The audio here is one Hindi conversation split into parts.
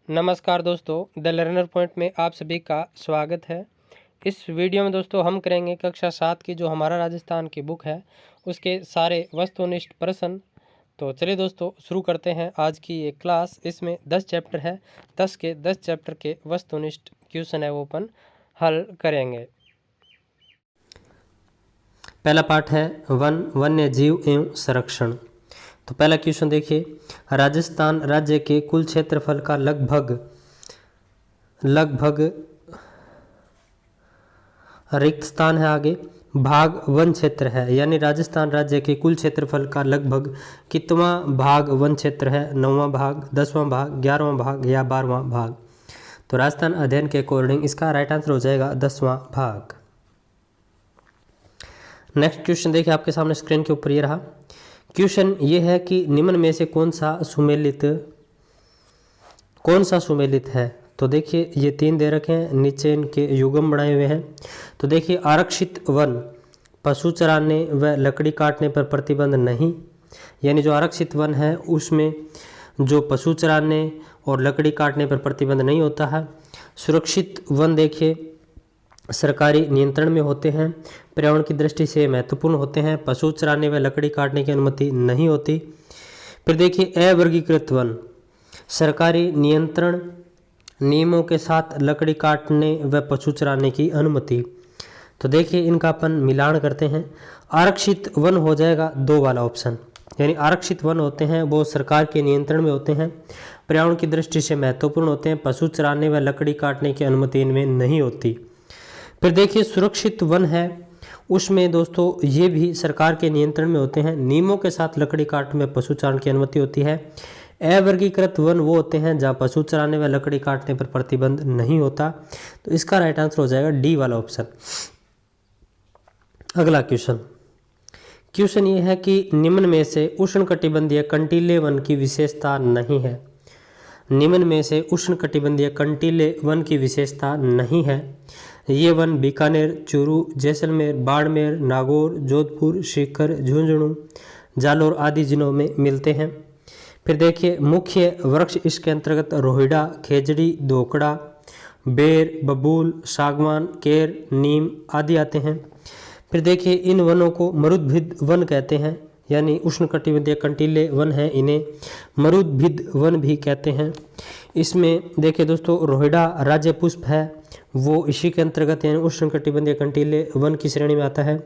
नमस्कार दोस्तों, द लर्नर पॉइंट में आप सभी का स्वागत है। इस वीडियो में दोस्तों हम करेंगे कक्षा 7 की जो हमारा राजस्थान की बुक है उसके सारे वस्तुनिष्ठ प्रश्न। तो चलिए दोस्तों शुरू करते हैं आज की ये क्लास। इसमें 10 चैप्टर है, 10 के 10 चैप्टर के वस्तुनिष्ठ क्वेश्चन है वो अपन हल करेंगे। पहला पाठ है वन, वन्य जीव एवं संरक्षण। तो पहला क्वेश्चन देखिए, राजस्थान राज्य के कुल क्षेत्रफल का लगभग रिक्त स्थान है आगे भाग वन क्षेत्र है, यानी राजस्थान राज्य के कुल क्षेत्रफल का लगभग कितवां भाग वन क्षेत्र है? 9वां भाग, 10वां भाग, 11वां भाग या 12वां भाग? तो राजस्थान अध्ययन के अकॉर्डिंग इसका राइट आंसर हो जाएगा 10वां भाग। नेक्स्ट क्वेश्चन देखिए आपके सामने स्क्रीन के ऊपर ये रहा। क्वेश्चन ये है कि निम्न में से कौन सा सुमेलित है? तो देखिए ये 3 दे रखे हैं, नीचे इनके युग्म बनाए हुए हैं। तो देखिए आरक्षित वन, पशु चराने व लकड़ी काटने पर प्रतिबंध नहीं, यानी जो आरक्षित वन है उसमें जो पशु चराने और लकड़ी काटने पर प्रतिबंध नहीं होता है। सुरक्षित वन देखिए सरकारी नियंत्रण में होते हैं, पर्यावरण की दृष्टि से महत्वपूर्ण होते हैं, पशु चराने व लकड़ी काटने की अनुमति नहीं होती। फिर देखिए अवर्गीकृत वन, सरकारी नियंत्रण नियमों के साथ लकड़ी काटने व पशु चराने की अनुमति। तो देखिए इनका अपन मिलान करते हैं। आरक्षित वन हो जाएगा 2 वाला ऑप्शन, यानी आरक्षित वन होते हैं वो सरकार के नियंत्रण में होते हैं, पर्यावरण की दृष्टि से महत्वपूर्ण होते हैं, पशु चराने व लकड़ी काटने की अनुमति इनमें नहीं होती। फिर देखिए सुरक्षित वन है उसमें दोस्तों ये भी सरकार के नियंत्रण में होते हैं, नियमों के साथ लकड़ी काटने में पशु चारण की अनुमति होती है। अवर्गीकृत वन वो होते हैं जहाँ पशु चराने व लकड़ी काटने पर प्रतिबंध नहीं होता। तो इसका राइट आंसर हो जाएगा डी वाला ऑप्शन। अगला क्वेश्चन ये है कि निम्न में से उष्णकटिबंधीय कंटीले वन की विशेषता नहीं है। निम्न में से उष्णकटिबंधीय कंटीले वन की विशेषता नहीं है। ये वन बीकानेर, चूरू, जैसलमेर, बाड़मेर, नागौर, जोधपुर, सीकर, झुंझुनू, जालोर आदि जिलों में मिलते हैं। फिर देखिए मुख्य वृक्ष इसके अंतर्गत रोहिड़ा, खेजड़ी, धोकड़ा, बेर, बबूल, सागवान, केर, नीम आदि आते हैं। फिर देखिए इन वनों को मरुद्भिद वन कहते हैं, यानी उष्णकटिबंधीय कंटीले वन हैं, इन्हें मरुद्भिद वन भी कहते हैं। इसमें देखिए दोस्तों रोहिड़ा राज्य पुष्प है वो इसी के अंतर्गत यानी उष्णकटिबंधीय कंटीले वन की श्रेणी में आता है।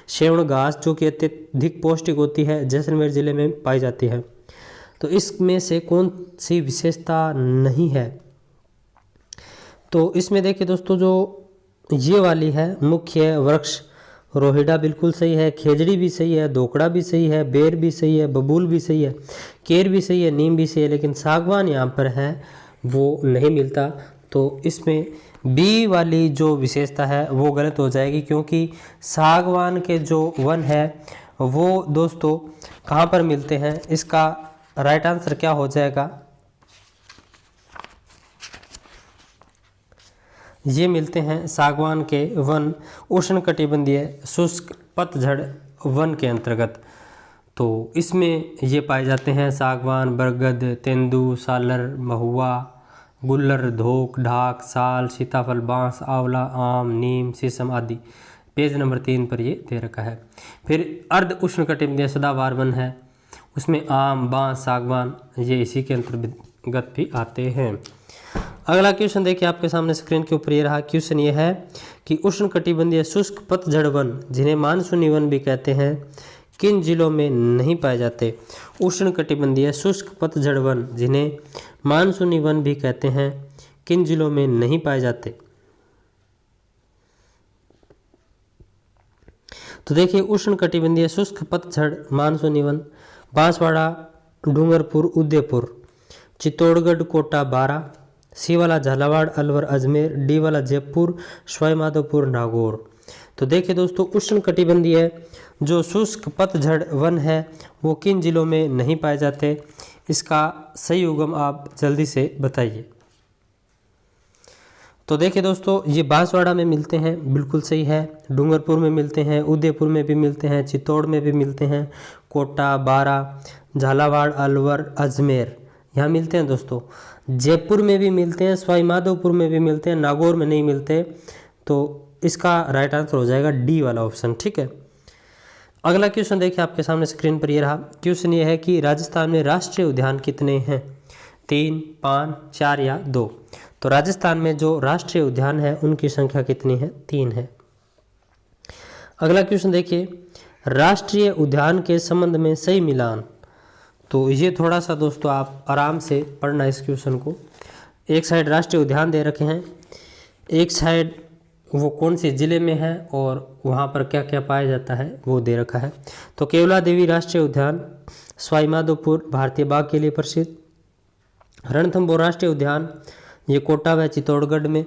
सेवण घास जो कि अत्यधिक पौष्टिक होती है जैसलमेर जिले में पाई जाती है। तो इसमें से कौन सी विशेषता नहीं है? तो इसमें देखिए दोस्तों जो ये वाली है मुख्य वृक्ष, रोहिड़ा बिल्कुल सही है, खेजड़ी भी सही है, धोकड़ा भी सही है, बेर भी सही है, बबूल भी सही है, केर भी सही है, नीम भी सही है, लेकिन सागवान यहाँ पर है वो नहीं मिलता। तो इसमें बी वाली जो विशेषता है वो गलत हो जाएगी, क्योंकि सागवान के जो वन है वो दोस्तों कहाँ पर मिलते हैं? इसका राइट आंसर क्या हो जाएगा? ये मिलते हैं सागवान के वन उष्णकटिबंधीय शुष्क पतझड़ वन के अंतर्गत। तो इसमें ये पाए जाते हैं सागवान, बरगद, तेंदू, सालर, महुआ, गुल्लर, धोक, ढाक, साल, सीताफल, बांस, आंवला, आम, नीम, शीशम आदि। पेज नंबर 3 पर ये दे रखा है। फिर अर्ध उष्णकटिबंधीय सदाबहार वन है, उसमें आम, बांस, सागवान ये इसी के अंतर्गत भी आते हैं। अगला क्वेश्चन देखिए आपके सामने स्क्रीन के ऊपर ये रहा। क्वेश्चन ये है कि उष्णकटिबंधीय शुष्क पतझड़ वन जिन्हें मानसूनी वन भी कहते हैं किन जिलों में नहीं पाए जाते? उष्णकटिबंधीय शुष्क पतझड़ वन जिन्हें मानसूनी वन भी कहते हैं किन जिलों में नहीं पाए जाते? तो देखिए उष्णकटिबंधीय शुष्क पतझड़ मानसूनी वन बांसवाड़ा, डूंगरपुर, उदयपुर, चित्तौड़गढ़, कोटा, बारा, सी वाला झालावाड़, अलवर, अजमेर, डी वाला जयपुर, सवाई माधोपुर, नागौर। तो देखिए दोस्तों उष्णकटिबंधीय जो शुष्क पतझड़ वन है वो किन जिलों में नहीं पाए जाते? इसका सही उगम आप जल्दी से बताइए। तो देखिए दोस्तों ये बांसवाड़ा में मिलते हैं, बिल्कुल सही है, डूंगरपुर में मिलते हैं, उदयपुर में भी मिलते हैं, चित्तौड़ में भी मिलते हैं, कोटा, बारा, झालावाड़, अलवर, अजमेर यहाँ मिलते हैं दोस्तों, जयपुर में भी मिलते हैं, सवाई माधोपुर में भी मिलते हैं, नागौर में नहीं मिलते। तो इसका राइट आंसर हो जाएगा डी वाला ऑप्शन। ठीक है, अगला क्वेश्चन देखिए आपके सामने स्क्रीन पर ये रहा। क्वेश्चन ये है कि राजस्थान में राष्ट्रीय उद्यान कितने हैं? 3, 5, 4 या 2? तो राजस्थान में जो राष्ट्रीय उद्यान है उनकी संख्या कितनी है? 3 है। अगला क्वेश्चन देखिए, राष्ट्रीय उद्यान के संबंध में सही मिलान। तो ये थोड़ा सा दोस्तों आप आराम से पढ़ना इस क्वेश्चन को। एक साइड राष्ट्रीय उद्यान दे रखे हैं, एक साइड वो कौन से ज़िले में है और वहाँ पर क्या क्या पाया जाता है वो दे रखा है। तो केवला देवी राष्ट्रीय उद्यान सवाई माधोपुर भारतीय बाघ के लिए प्रसिद्ध, रणथंभौर राष्ट्रीय उद्यान ये कोटा व चित्तौड़गढ़ में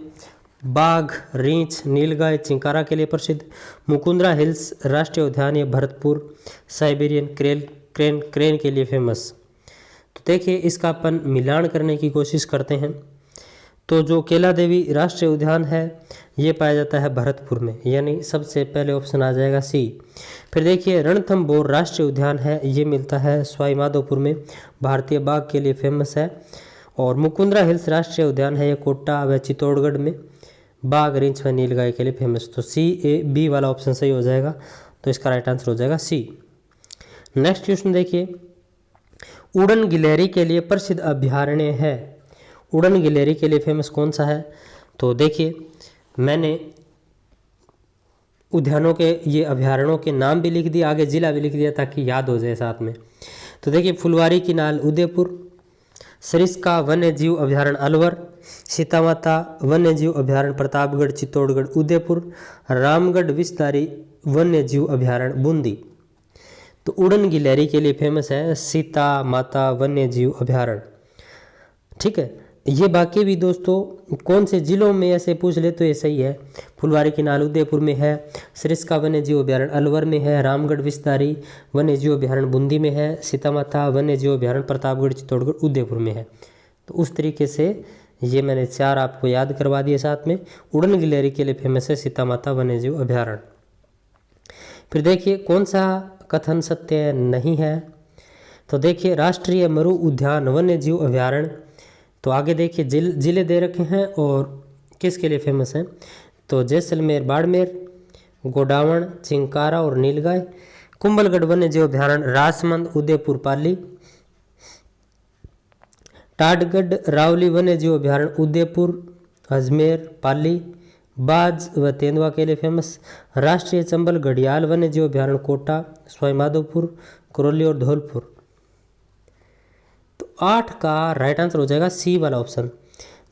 बाघ, रींछ, नीलगाय, चिंकारा के लिए प्रसिद्ध, मुकुंदरा हिल्स राष्ट्रीय उद्यान ये भरतपुर साइबेरियन क्रेन के लिए फेमस। तो देखिए इसका अपन मिलान करने की कोशिश करते हैं। तो जो केला देवी राष्ट्रीय उद्यान है ये पाया जाता है भरतपुर में, यानी सबसे पहले ऑप्शन आ जाएगा सी। फिर देखिए रणथंभौर राष्ट्रीय उद्यान है ये मिलता है सवाई माधोपुर में, भारतीय बाघ के लिए फेमस है। और मुकुंदरा हिल्स राष्ट्रीय उद्यान है ये कोटा व चित्तौड़गढ़ में बाघ, रींछ व नीलगाय के लिए फेमस। तो सी, ए, बी वाला ऑप्शन सही हो जाएगा। तो इसका राइट आंसर हो जाएगा सी। नेक्स्ट क्वेश्चन देखिए, उड़न गिलहरी के लिए प्रसिद्ध अभयारण्य है। उड़न गिलहरी के लिए फेमस कौन सा है? तो देखिए मैंने उद्यानों के ये अभयारण्यों के नाम भी लिख दिया, आगे जिला भी लिख दिया ताकि याद हो जाए साथ में। तो देखिए फुलवारी की नाल उदयपुर, सरिस्का वन्य जीव अभयारण्य अलवर, सीतामाता वन्य जीव अभयारण्य प्रतापगढ़ चित्तौड़गढ़ उदयपुर, रामगढ़ विस्तारी वन्य जीव अभयारण्य बूंदी। तो उड़न गिलहरी के लिए फेमस है सीता माता वन्य जीव अभयारण्य। ठीक है, ये बाकी भी दोस्तों कौन से जिलों में ऐसे पूछ ले तो ये सही है। फुलवारी की नाल उदयपुर में है, सरिस्का वन्य जीव अभयारण्य अलवर में है, रामगढ़ विस्तारी वन्य जीव अभयारण्य बूंदी में है, सीतामाता वन्य जीव अभयारण्य प्रतापगढ़ चित्तौड़गढ़ उदयपुर में है। तो उस तरीके से ये मैंने 4 आपको याद करवा दिए साथ में। उड़न गिलहरी के लिए फेमस है सीतामाता वन्य जीव अभयारण्य। फिर देखिए कौन सा कथन सत्य नहीं है। तो देखिए राष्ट्रीय मरु उद्यान वन्य जीव अभयारण्य, तो आगे देखिए जिले दे रखे हैं और किसके लिए फेमस हैं। तो जैसलमेर बाड़मेर, गोडावण, चिंकारा और नीलगाय। कुंभलगढ़ वन्य जीव अभयारण्य राजसमंद उदयपुर पाली, टाटगढ़ रावली वन्य जीव अभयारण्य उदयपुर अजमेर पाली, बाज व तेंदुआ के लिए फेमस। राष्ट्रीय चंबल घड़ियाल वन्य जीव अभयारण्य कोटा, सवाई माधोपुर, करौली और धौलपुर। तो 8 का राइट आंसर हो जाएगा सी वाला ऑप्शन।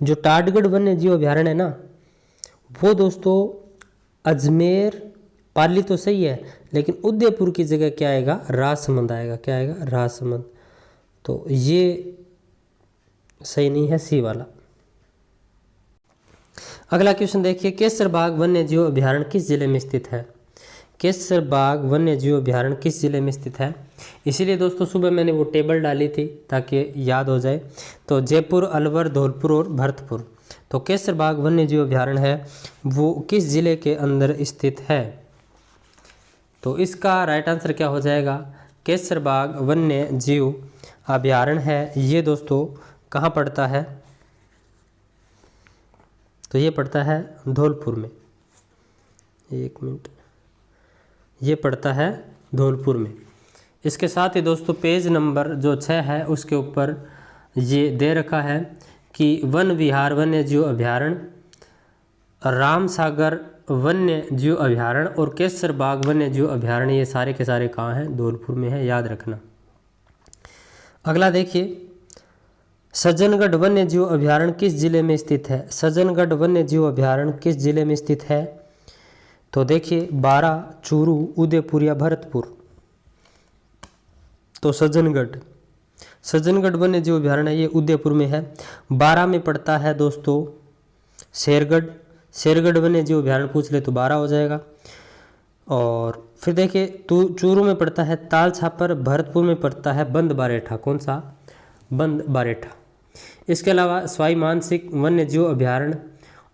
जो टाटगढ़ वन्य जीव अभयारण्य है ना वो दोस्तों अजमेर पाली तो सही है, लेकिन उदयपुर की जगह क्या आएगा? राजसमंद आएगा। क्या आएगा? राजसमंद। तो ये सही नहीं है, सी वाला। अगला क्वेश्चन देखिए, केसरबाग वन्य जीव अभयारण्य किस जिले में स्थित है? केसरबाग वन्य जीव अभयारण्य किस जिले में स्थित है? इसीलिए दोस्तों सुबह मैंने वो टेबल डाली थी ताकि याद हो जाए। तो जयपुर, अलवर, धौलपुर और भरतपुर। तो केसरबाग वन्य जीव अभयारण्य है वो किस जिले के अंदर स्थित है? तो इसका राइट आंसर क्या हो जाएगा? केसरबाग वन्य जीव अभयारण्य है ये दोस्तों कहाँ पड़ता है? तो ये पड़ता है धौलपुर में। 1 मिनट, ये पड़ता है धौलपुर में। इसके साथ ही दोस्तों पेज नंबर जो 6 है उसके ऊपर ये दे रखा है कि वन विहार वन्य जीव अभयारण्य, रामसागर वन्य जीव अभयारण्य और केसरबाग वन्य जीव अभयारण्य ये सारे के सारे कहाँ हैं? धौलपुर में है, याद रखना। अगला देखिए, सज्जनगढ़ वन्य जीव अभयारण्य किस जिले में स्थित है? सज्जनगढ़ वन्य जीव अभयारण्य किस जिले में स्थित है? तो देखिए बारा, चूरू, उदयपुर या भरतपुर। तो सज्जनगढ़ वन्य जीव अभयारण्य ये उदयपुर में है। बारा में पड़ता है दोस्तों शेरगढ़ वन्य जीव अभयारण्य पूछ ले तो 12 हो जाएगा। और फिर देखिए चूरू में पड़ता है ताल छापर, भरतपुर में पड़ता है बंद बारेठा। कौन सा? बंद बारेठा। इसके अलावा सवाई मानसिक वन्य जीव अभयारण्य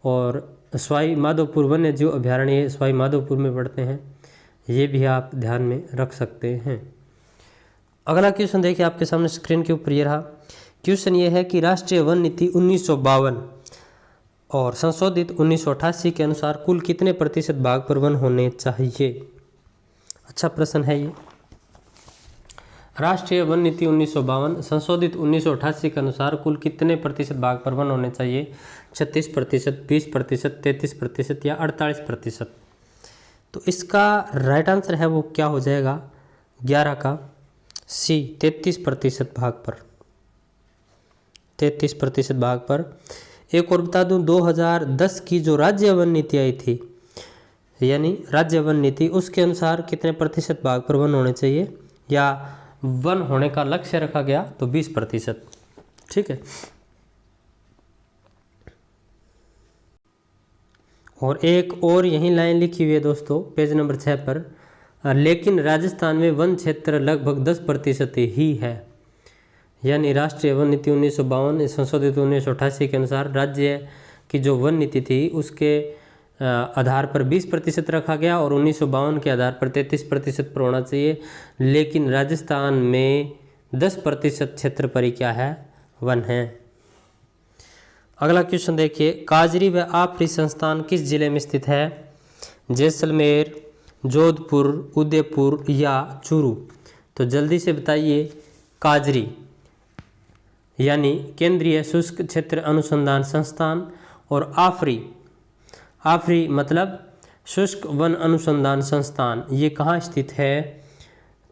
और सवाई माधोपुर वन्य जीव अभयारण्य ये सवाई माधोपुर में पड़ते हैं, ये भी आप ध्यान में रख सकते हैं। अगला क्वेश्चन देखिए आपके सामने स्क्रीन के ऊपर ये रहा क्वेश्चन ये है कि राष्ट्रीय वन नीति 1952 और संशोधित 1988 के अनुसार कुल कितने प्रतिशत भाग पर वन होने चाहिए। अच्छा प्रश्न है ये। राष्ट्रीय वन नीति 1952 संशोधित 1988 के अनुसार कुल कितने प्रतिशत भाग पर वन होने चाहिए। 36%, 20%, 33% या 48%। तो इसका राइट आंसर है वो क्या हो जाएगा, 11 का सी, 33% भाग पर, 33% भाग पर। एक और बता दूं, 2010 की जो राज्य वन नीति आई थी, यानी राज्य वन नीति, उसके अनुसार कितने प्रतिशत भाग पर वन होने चाहिए या वन होने का लक्ष्य रखा गया, तो 20%। ठीक है। और एक और यही लाइन लिखी हुई है दोस्तों पेज नंबर 6 पर, लेकिन राजस्थान में वन क्षेत्र लगभग 10% ही है। यानी राष्ट्रीय वन नीति 1952 संशोधित 1988 के अनुसार राज्य की जो वन नीति थी उसके आधार पर 20% रखा गया और 1952 के आधार पर 33% पर होना चाहिए, लेकिन राजस्थान में 10% क्षेत्र पर ही क्या है, वन है। अगला क्वेश्चन देखिए, काजरी व आपरी संस्थान किस जिले में स्थित है। जैसलमेर, जोधपुर, उदयपुर या चूरू। तो जल्दी से बताइए। काजरी यानी केंद्रीय शुष्क क्षेत्र अनुसंधान संस्थान, और आफरी मतलब शुष्क वन अनुसंधान संस्थान, ये कहाँ स्थित है।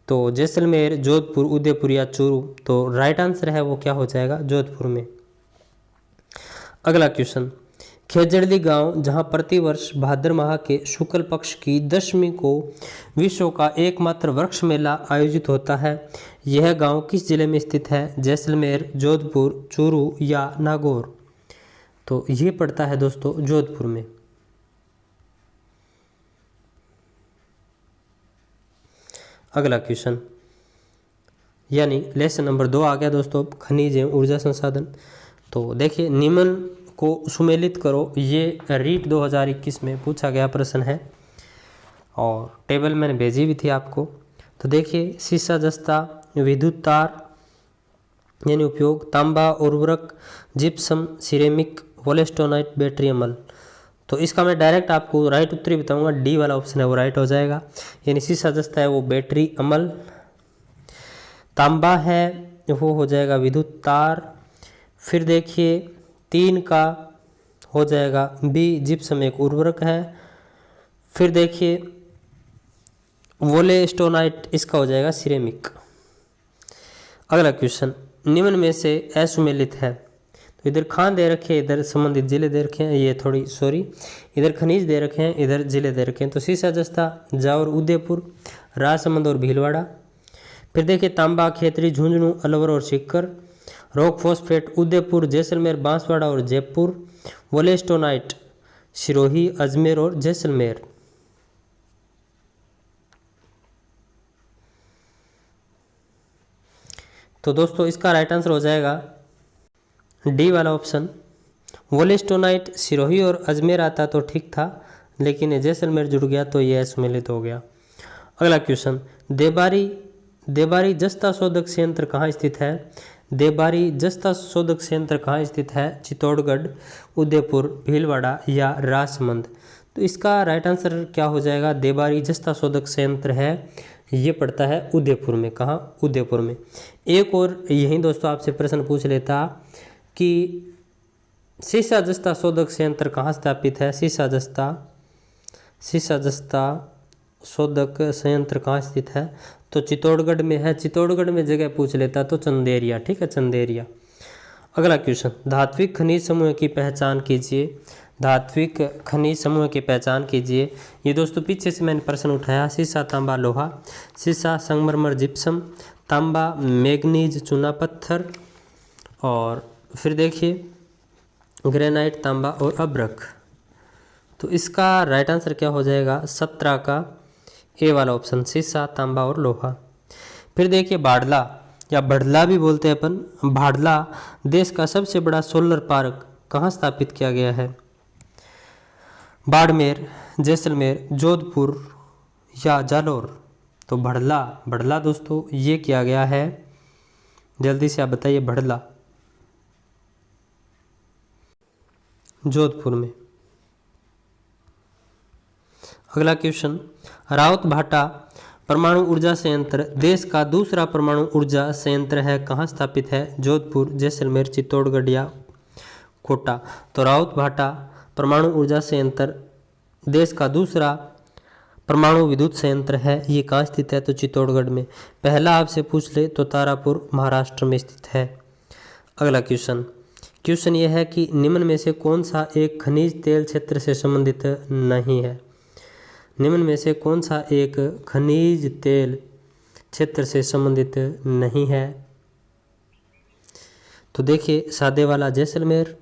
तो जैसलमेर, जोधपुर, उदयपुर या चूरू। तो राइट आंसर है वो क्या हो जाएगा, जोधपुर में। अगला क्वेश्चन, खेजड़ली गांव जहां प्रतिवर्ष भाद्र माह के शुक्ल पक्ष की दशमी को विश्व का एकमात्र वृक्ष मेला आयोजित होता है, यह गांव किस जिले में स्थित है। जैसलमेर, जोधपुर, चूरू या नागौर। तो ये पड़ता है दोस्तों जोधपुर में। अगला क्वेश्चन यानी लेसन नंबर 2 आ गया दोस्तों, खनिज एवं ऊर्जा संसाधन। तो देखिए, निम्न को सुमेलित करो, ये रीट 2021 में पूछा गया प्रश्न है और टेबल मैंने भेजी भी थी आपको। तो देखिए, सीसा, जस्ता, विद्युत तार यानी उपयोग, तांबा, उर्वरक, जिप्सम, सिरेमिक, वोलेस्टोनाइट, बैटरी अमल। तो इसका मैं डायरेक्ट आपको राइट उत्तर ही बताऊंगा, डी वाला ऑप्शन है वो राइट हो जाएगा। यानी सीसा जस्ता है वो बैटरी अमल, तांबा है वो हो जाएगा विद्युत तार, फिर देखिए 3 का हो जाएगा बी, जिप्सम एक उर्वरक है, फिर देखिए वोलेस्टोनाइट इसका हो जाएगा सिरेमिक। अगला क्वेश्चन, निम्न में से असुमेलित है। तो इधर खान दे रखे हैं, इधर संबंधित जिले दे रखे हैं, ये थोड़ी सॉरी, इधर खनिज दे रखे हैं, इधर जिले दे रखे हैं। तो सीसा, जस्ता, जावर, उदयपुर, राजसमंद और भीलवाड़ा। फिर देखिए तांबा, खेतरी, झुंझुनू, अलवर और सीकर, रॉक फॉस्फेट, उदयपुर, जैसलमेर, बांसवाड़ा और जयपुर, वोलेस्टोनाइट, सिरोही, अजमेर और जैसलमेर। तो दोस्तों इसका राइट आंसर हो जाएगा डी वाला ऑप्शन। वोलेस्टोनाइट सिरोही और अजमेर आता तो ठीक था, लेकिन जैसलमेर जुड़ गया तो यह सम्मिलित हो गया। अगला क्वेश्चन, देबारी जस्ता शोधक संयंत्र कहाँ स्थित है। देबारी जस्ता शोधक संयंत्र कहाँ स्थित है। चित्तौड़गढ़, उदयपुर, भीलवाड़ा या राजसमंद। तो इसका राइट आंसर क्या हो जाएगा, देबारी जस्ता शोधक संयंत्र है, ये पड़ता है उदयपुर में। कहाँ, उदयपुर में। एक और यही दोस्तों आपसे प्रश्न पूछ लेता कि सीसा जस्ता शोधक संयंत्र कहाँ स्थापित है। सीसा जस्ता शोधक संयंत्र कहाँ स्थित है। तो चित्तौड़गढ़ में है। चित्तौड़गढ़ में जगह पूछ लेता तो चंदेरिया, ठीक है, चंदेरिया। अगला क्वेश्चन, धात्विक खनिज समूह की पहचान कीजिए। धात्विक खनिज समूह की पहचान कीजिए। ये दोस्तों पीछे से मैंने प्रश्न उठाया, सीसा, तांबा, लोहा, सीसा, संगमरमर, जिप्सम, तांबा, मैग्नीज, चूना पत्थर, और फिर देखिए ग्रेनाइट, तांबा और अब्रक। तो इसका राइट आंसर क्या हो जाएगा, 17 का ए वाला ऑप्शन, सीसा, तांबा और लोहा। फिर देखिए बाड़ला या बढ़ला भी बोलते हैं अपन, भाड़ला देश का सबसे बड़ा सोलर पार्क कहाँ स्थापित किया गया है। बाड़मेर, जैसलमेर, जोधपुर या जालौर। तो बढ़ला दोस्तों ये किया गया है, जल्दी से आप बताइए बढ़ला। जोधपुर में। अगला क्वेश्चन, रावत भाटा परमाणु ऊर्जा संयंत्र देश का दूसरा परमाणु ऊर्जा संयंत्र है, कहाँ स्थापित है? जोधपुर, जैसलमेर, चित्तौड़गढ़ या कोटा। तो रावत भाटा परमाणु ऊर्जा संयंत्र देश का दूसरा परमाणु विद्युत संयंत्र है, ये कहाँ स्थित है? तो चित्तौड़गढ़ में। पहला आपसे पूछ ले तो तारापुर महाराष्ट्र में स्थित है। अगला क्वेश्चन यह है कि निम्न में से कौन सा एक खनिज तेल क्षेत्र से संबंधित नहीं है? निम्न में से कौन सा एक खनिज तेल क्षेत्र से संबंधित नहीं है? तो देखिए, सादेवाला जैसलमेर,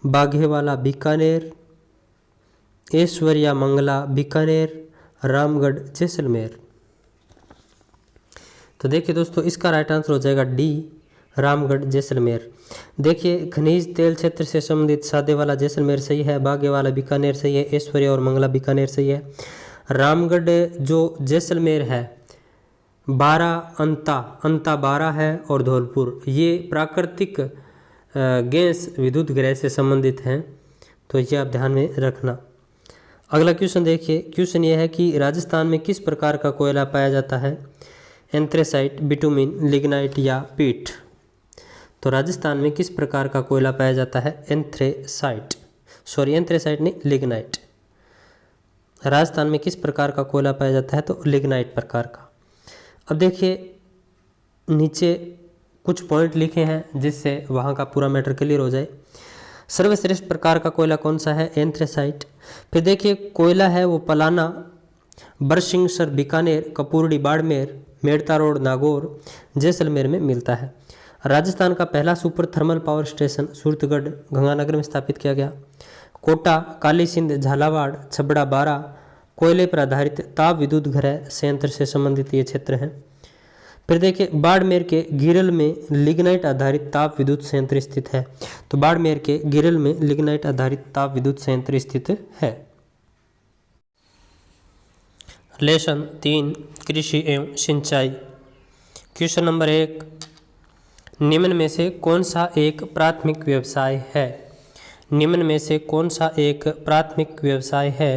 बाघेवाला बीकानेर, ऐश्वर्या मंगला बीकानेर, रामगढ़ जैसलमेर। तो देखिए दोस्तों, इसका राइट आंसर हो जाएगा डी, रामगढ़ जैसलमेर। देखिए, खनिज तेल क्षेत्र से संबंधित सादेवाला जैसलमेर सही है, बाघेवाला बीकानेर सही है, ऐश्वर्या और मंगला बीकानेर सही है। रामगढ़ जो जैसलमेर है, अंता 12 है और धौलपुर, ये प्राकृतिक गैस विद्युत गृह से संबंधित हैं, तो ये आप ध्यान में रखना। अगला क्वेश्चन देखिए, क्वेश्चन ये है कि राजस्थान में किस प्रकार का कोयला पाया जाता है? एंथ्रेसाइट, बिटुमिन, लिग्नाइट या पीट। तो राजस्थान में किस प्रकार का कोयला पाया जाता है? एंथ्रेसाइट नहीं, लिग्नाइट। राजस्थान में किस प्रकार का कोयला पाया जाता है? तो लिग्नाइट प्रकार का। अब देखिए, नीचे कुछ पॉइंट लिखे हैं जिससे वहाँ का पूरा मैटर क्लियर हो जाए। सर्वश्रेष्ठ प्रकार का कोयला कौन सा है? एंथ्रेसाइट। फिर देखिए, कोयला है वो पलाना, बरसिंगसर बीकानेर, कपूरडी बाड़मेर, मेड़ता रोड नागौर, जैसलमेर में मिलता है। राजस्थान का पहला super thermal power station Suratgarh Ganganagar में स्थापित किया गया। कोटा, काली सिंध, झालावाड़, छबड़ा, बारा कोयले पर आधारित ताप विद्युत गृह संयंत्र से संबंधित ये क्षेत्र हैं। फिर देखिए, बाड़मेर के गिरल में लिग्नाइट आधारित ताप विद्युत संयंत्र स्थित है। तो बाड़मेर के गिरल में लिग्नाइट आधारित ताप विद्युत संयंत्र स्थित है। लेसन 3 कृषि एवं सिंचाई। क्वेश्चन नंबर 1, निम्न में से कौन सा एक प्राथमिक व्यवसाय है? निम्न में से कौन सा एक प्राथमिक व्यवसाय है?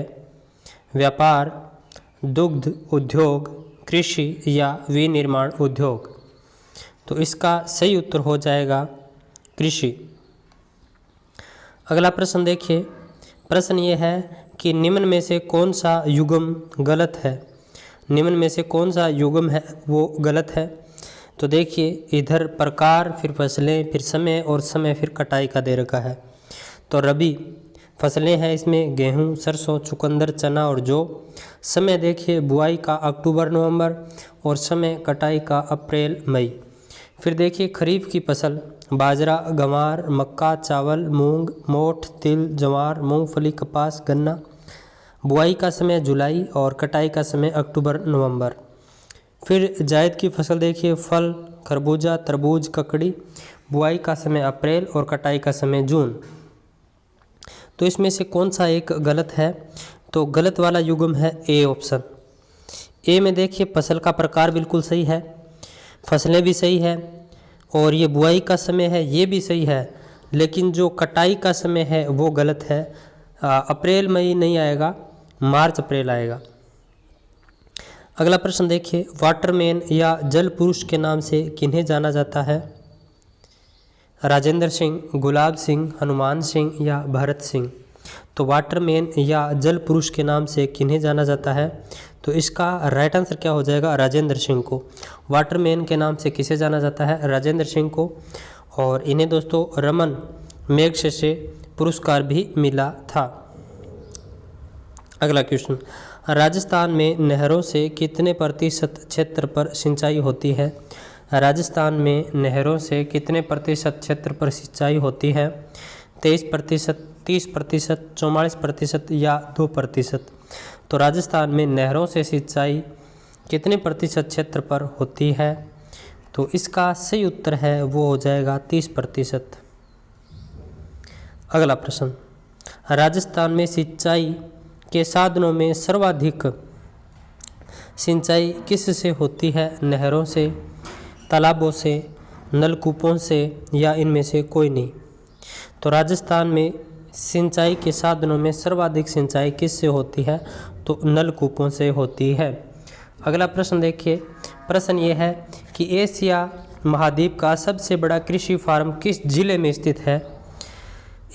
व्यापार, दुग्ध उद्योग, कृषि या विनिर्माण उद्योग। तो इसका सही उत्तर हो जाएगा कृषि। अगला प्रश्न देखिए, प्रश्न ये है कि निम्न में से कौन सा युग्म गलत है? निम्न में से कौन सा युग्म है वो गलत है? तो देखिए, इधर प्रकार, फिर फसलें, फिर समय और समय फिर कटाई का दे रखा है। तो रबी फसलें हैं इसमें गेहूं, सरसों, चुकंदर, चना और जौ। समय देखिए, बुआई का अक्टूबर नवंबर और समय कटाई का अप्रैल मई। फिर देखिए, खरीफ की फसल बाजरा, गंवार, मक्का, चावल, मूंग, मोठ, तिल, ज्वार, मूंगफली, कपास, गन्ना। बुआई का समय जुलाई और कटाई का समय अक्टूबर नवंबर। फिर जायद की फसल देखिए, फल, खरबूजा, तरबूज, ककड़ी। बुआई का समय अप्रैल और कटाई का समय जून। तो इसमें से कौन सा एक गलत है? तो गलत वाला युग्म है ए ऑप्शन। ए में देखिए, फसल का प्रकार बिल्कुल सही है, फसलें भी सही है और ये बुआई का समय है ये भी सही है, लेकिन जो कटाई का समय है वो गलत है। अप्रैल मई नहीं आएगा, मार्च अप्रैल आएगा। अगला प्रश्न देखिए, वाटरमैन या जल पुरुष के नाम से किन्हें जाना जाता है? राजेंद्र सिंह, गुलाब सिंह, हनुमान सिंह या भरत सिंह। तो वाटरमैन या जल पुरुष के नाम से किन्हें जाना जाता है? तो इसका राइट आंसर क्या हो जाएगा? राजेंद्र सिंह को। वाटरमैन के नाम से किसे जाना जाता है? राजेंद्र सिंह को। और इन्हें दोस्तों रमन मैग्सेसे पुरस्कार भी मिला था। अगला क्वेश्चन, राजस्थान में नहरों से कितने प्रतिशत क्षेत्र पर सिंचाई होती है? राजस्थान में नहरों से कितने प्रतिशत क्षेत्र पर सिंचाई होती है? 23%, 30%, 44% या 2%। तो राजस्थान में नहरों से सिंचाई कितने प्रतिशत क्षेत्र पर होती है? तो इसका सही उत्तर है वो हो जाएगा 30%। अगला प्रश्न, राजस्थान में सिंचाई के साधनों में सर्वाधिक सिंचाई किस से होती है? नहरों से, तालाबों से, नलकूपों से या इनमें से कोई नहीं? तो राजस्थान में सिंचाई के साधनों में सर्वाधिक सिंचाई किससे होती है? तो नलकूपों से होती है। अगला प्रश्न देखिए, प्रश्न ये है कि एशिया महाद्वीप का सबसे बड़ा कृषि फार्म किस जिले में स्थित है?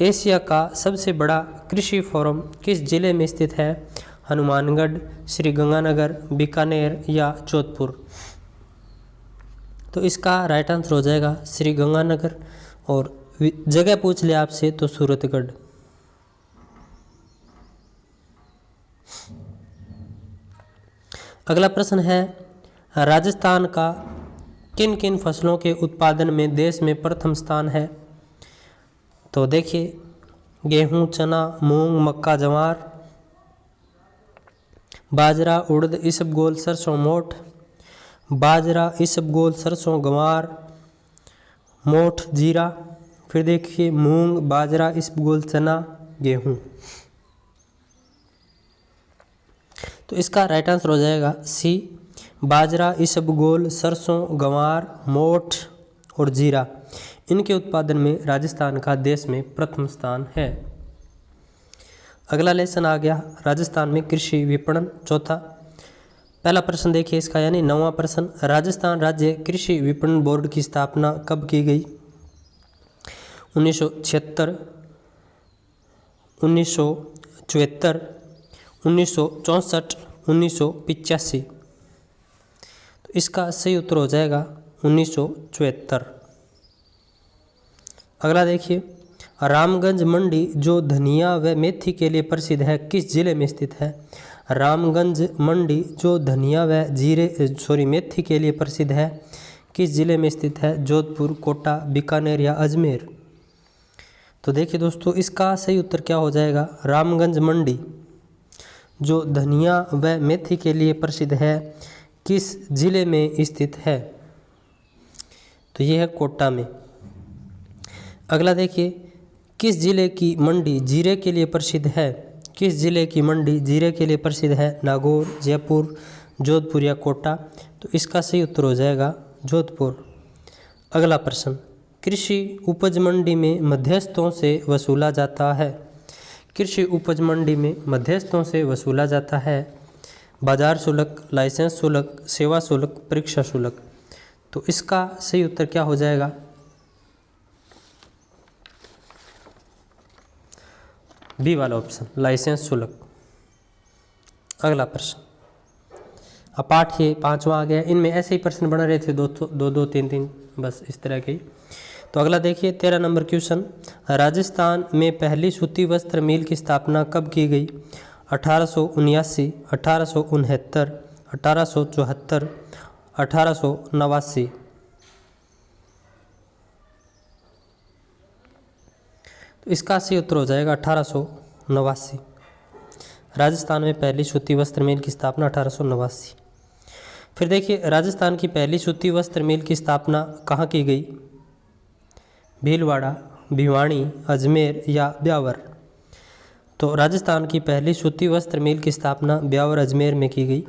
एशिया का सबसे बड़ा कृषि फार्म किस जिले में स्थित है? हनुमानगढ़, श्री गंगानगर, बीकानेर या जोधपुर? तो इसका राइट आंसर हो जाएगा श्री गंगानगर, और जगह पूछ ले आपसे तो सूरतगढ़। अगला प्रश्न है, राजस्थान का किन किन फसलों के उत्पादन में देश में प्रथम स्थान है? तो देखिए, गेहूं, चना, मूंग, मक्का, ज्वार, बाजरा, उड़द, इसबगोल, सरसों, मोठ। बाजरा, इसबगोल, सरसों, गंवार, मोठ, जीरा। फिर देखिए, मूंग, बाजरा, इसबगोल, चना, गेहूं। तो इसका राइट आंसर हो जाएगा सी, बाजरा, इसबगोल, सरसों, गंवार, मोठ और जीरा। इनके उत्पादन में राजस्थान का देश में प्रथम स्थान है। अगला लेसन आ गया, राजस्थान में कृषि विपणन, चौथा। पहला प्रश्न देखिए इसका, यानी 9वां प्रश्न, राजस्थान राज्य कृषि विपणन बोर्ड की स्थापना कब की गई? 1976, 1974, 1964, 1985। तो इसका सही उत्तर हो जाएगा 1974। अगला देखिए, रामगंज मंडी जो धनिया व मेथी के लिए प्रसिद्ध है किस जिले में स्थित है? रामगंज मंडी जो धनिया व मेथी के लिए प्रसिद्ध है किस जिले में स्थित है? जोधपुर, कोटा, बीकानेर या अजमेर? तो देखिए दोस्तों, इसका सही उत्तर क्या हो जाएगा? रामगंज मंडी जो धनिया व मेथी के लिए प्रसिद्ध है किस जिले में स्थित है? तो ये है कोटा में। अगला देखिए, किस जिले की मंडी जीरे के लिए प्रसिद्ध है? किस जिले की मंडी जीरे के लिए प्रसिद्ध है? नागौर, जयपुर, जोधपुर या कोटा? तो इसका सही उत्तर हो जाएगा जोधपुर। अगला प्रश्न, कृषि उपज मंडी में मध्यस्थों से वसूला जाता है। कृषि उपज मंडी में मध्यस्थों से वसूला जाता है बाजार शुल्क, लाइसेंस शुल्क, सेवा शुल्क, परीक्षा शुल्क। तो इसका सही उत्तर क्या हो जाएगा? बी वाला ऑप्शन, लाइसेंस शुल्क। अगला प्रश्न, अब पाठ ये 5वां आ गया। इनमें ऐसे ही प्रश्न बन रहे थे, दो 3 बस इस तरह के। तो अगला देखिए, 13 नंबर क्वेश्चन, राजस्थान में पहली सूती वस्त्र मिल की स्थापना कब की गई? 1879, 1869, 1874, 1889? तो इसका सही उत्तर हो जाएगा 1889। राजस्थान में पहली सूती वस्त्र मिल की स्थापना 1889। फिर देखिए, राजस्थान की पहली सूती वस्त्र मिल की स्थापना कहाँ की गई? भीलवाड़ा, भिवानी, अजमेर या ब्यावर? तो राजस्थान की पहली सूती वस्त्र मिल की स्थापना ब्यावर, अजमेर में की गई।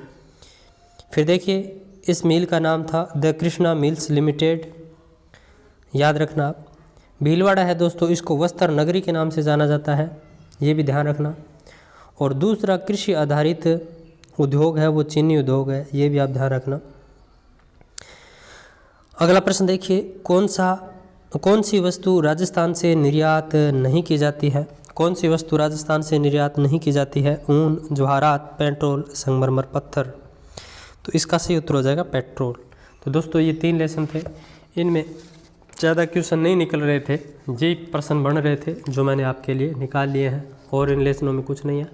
फिर देखिए, इस मिल का नाम था द कृष्णा मिल्स लिमिटेड, याद रखना आप। भीलवाड़ा है दोस्तों, इसको वस्त्र नगरी के नाम से जाना जाता है, ये भी ध्यान रखना। और दूसरा कृषि आधारित उद्योग है वो चीनी उद्योग है, ये भी आप ध्यान रखना। अगला प्रश्न देखिए, कौन सी वस्तु राजस्थान से निर्यात नहीं की जाती है? कौन सी वस्तु राजस्थान से निर्यात नहीं की जाती है? ऊन, जवाहरात, पेट्रोल, संगमरमर, पत्थर? तो इसका सही उत्तर हो जाएगा पेट्रोल। तो दोस्तों, ये 3 लेसन थे, इनमें ज़्यादा क्वेश्चन नहीं निकल रहे थे, यही प्रश्न बन रहे थे जो मैंने आपके लिए निकाल लिए हैं, और इन लेसनों में कुछ नहीं है।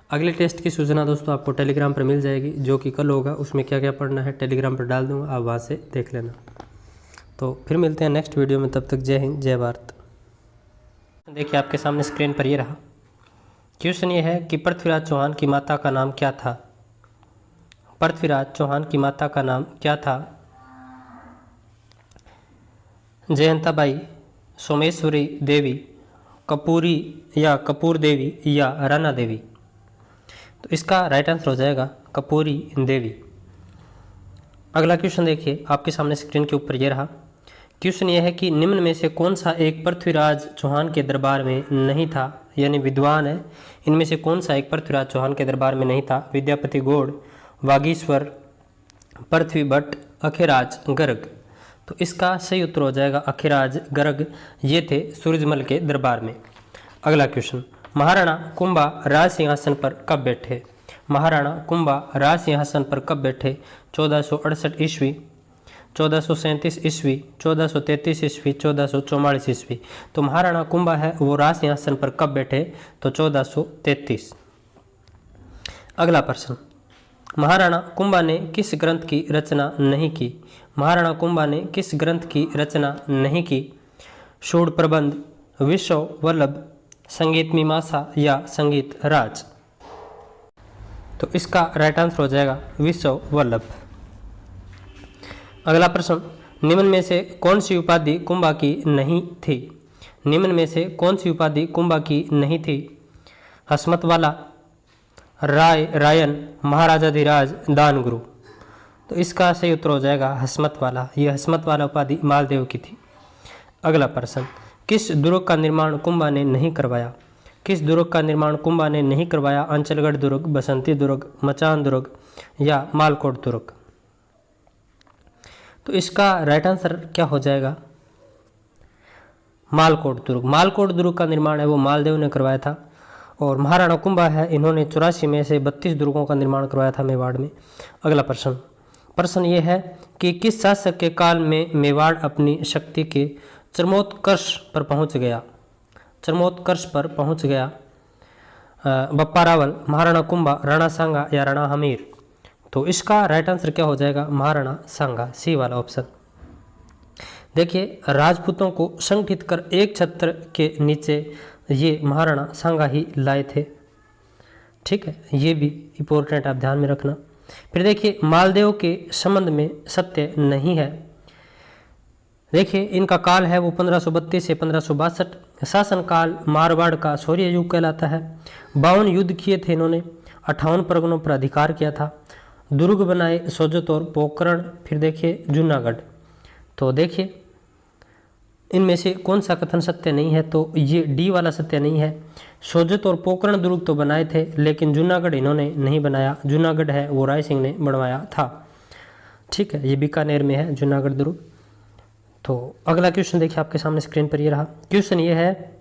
अगले टेस्ट की सूचना दोस्तों आपको टेलीग्राम पर मिल जाएगी, जो कि कल होगा। उसमें क्या क्या पढ़ना है टेलीग्राम पर डाल दूँगा, आप वहाँ से देख लेना। तो फिर मिलते हैं नेक्स्ट वीडियो में, तब तक जय हिंद, जय भारत। देखिए, आपके सामने स्क्रीन पर ये रहा क्वेश्चन। ये है कि पृथ्वीराज चौहान की माता का नाम क्या था? पृथ्वीराज चौहान की माता का नाम क्या था? जयंताबाई, सोमेश्वरी देवी, कपूरी या कपूर देवी या राना देवी? तो इसका राइट आंसर हो जाएगा कपूरी देवी। अगला क्वेश्चन देखिए, आपके सामने स्क्रीन के ऊपर ये रहा क्वेश्चन यह है कि निम्न में से कौन सा एक पृथ्वीराज चौहान के दरबार में नहीं था, यानी विद्वान है, इनमें से कौन सा एक पृथ्वीराज चौहान के दरबार में नहीं था? विद्यापति गौड़, वागीश्वर, पृथ्वी भट्ट, अखिराज गर्ग। तो इसका सही उत्तर हो जाएगा अखिराज गर्ग, ये थे सूरजमल के दरबार में। अगला क्वेश्चन, महाराणा कुंभा राज सिंहासन पर कब बैठे? महाराणा कुंभा राज सिंहासन पर कब बैठे? 1468 ईस्वी, 1437 ईस्वी, 1433 ईस्वी, 1444 ईस्वी। तो महाराणा कुंभा है वो राज सिंहासन पर कब बैठे? तो 1433। अगला प्रश्न, महाराणा कुंभा ने किस ग्रंथ की रचना नहीं की? महाराणा कुंभा ने किस ग्रंथ की रचना नहीं की? शूड प्रबंध, विश्व वल्लभ, संगीत मीमांसा या संगीत राज। तो इसका राइट आंसर हो जाएगा विश्व वल्लभ। अगला प्रश्न, निम्न में से कौन सी उपाधि कुंभा की नहीं थी? निम्न में से कौन सी उपाधि कुंभा की नहीं थी? हसमत वाला, राय रायन, महाराजाधिराज, दानगुरु। तो इसका सही उत्तर हो जाएगा हसमत वाला, यह हसमत वाला उपाधि मालदेव की थी। अगला प्रश्न, किस दुर्ग का निर्माण कुंभा ने नहीं करवाया? किस दुर्ग का निर्माण कुंभा ने नहीं करवाया? अंचलगढ़ दुर्ग, बसंती दुर्ग, मचान दुर्ग या मालकोट दुर्ग। तो इसका राइट आंसर क्या हो जाएगा? मालकोट दुर्ग। मालकोट दुर्ग का निर्माण है वो मालदेव ने करवाया था। और महाराणा कुंभा है, इन्होंने 84 में से 32 दुर्गों का निर्माण करवाया था मेवाड़ में। अगला प्रश्न ये है कि किस शासक के काल में मेवाड़ अपनी शक्ति के चरमोत्कर्ष पर पहुंच गया? चरमोत्कर्ष पर पहुंच गया। बप्पा रावल, महाराणा कुंभा, राणा सांगा या राणा हमीर। तो इसका राइट आंसर क्या हो जाएगा? महाराणा सांगा, सी वाला ऑप्शन। देखिए, राजपूतों को संगठित कर एक छत्र के नीचे ये महाराणा सांगा ही लाए थे। ठीक है, ये भी इंपॉर्टेंट आप ध्यान में रखना। फिर देखिए, मालदेव के संबंध में सत्य नहीं है। देखिए, इनका काल है वो 1532 से 1562। शासन काल मारवाड़ का शौर्य युग कहलाता है। 52 युद्ध किए थे इन्होंने, 58 परगनों पर अधिकार किया था, दुर्ग बनाए सोजत और पोखरण। फिर देखिए जूनागढ़। तो देखिए, इनमें से कौन सा कथन सत्य नहीं है? तो ये डी वाला सत्य नहीं है। सोजत और पोखरण दुर्ग तो बनाए थे, लेकिन जूनागढ़ इन्होंने नहीं बनाया। जूनागढ़ है वो राय सिंह ने बनवाया था। ठीक है, ये बीकानेर में है जूनागढ़ दुर्ग। तो अगला क्वेश्चन देखिए आपके सामने स्क्रीन पर ये रहा। क्वेश्चन ये है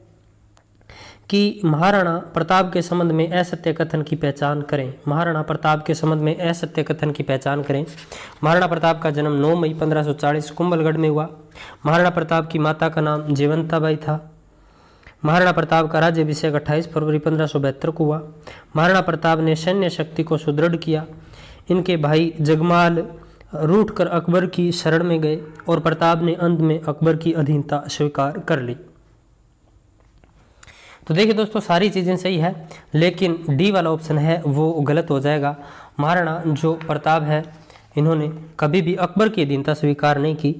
कि महाराणा प्रताप के संबंध में असत्य कथन की पहचान करें। महाराणा प्रताप के संबंध में असत्य कथन की पहचान करें। महाराणा प्रताप का जन्म 9 मई 1540 कुंभलगढ़ में हुआ। महाराणा प्रताप की माता का नाम जयवंताबाई था। महाराणा प्रताप का राज्याभिषेक 28 फरवरी 1572 को हुआ। महाराणा प्रताप ने सैन्य शक्ति को सुदृढ़ किया। इनके भाई जगमाल रूठ कर अकबर की शरण में गए और प्रताप ने अंत में अकबर की अधीनता स्वीकार कर ली। तो देखिए दोस्तों, सारी चीज़ें सही है, लेकिन डी वाला ऑप्शन है वो गलत हो जाएगा। महाराणा जो प्रताप है, इन्होंने कभी भी अकबर की अधीनता स्वीकार नहीं की।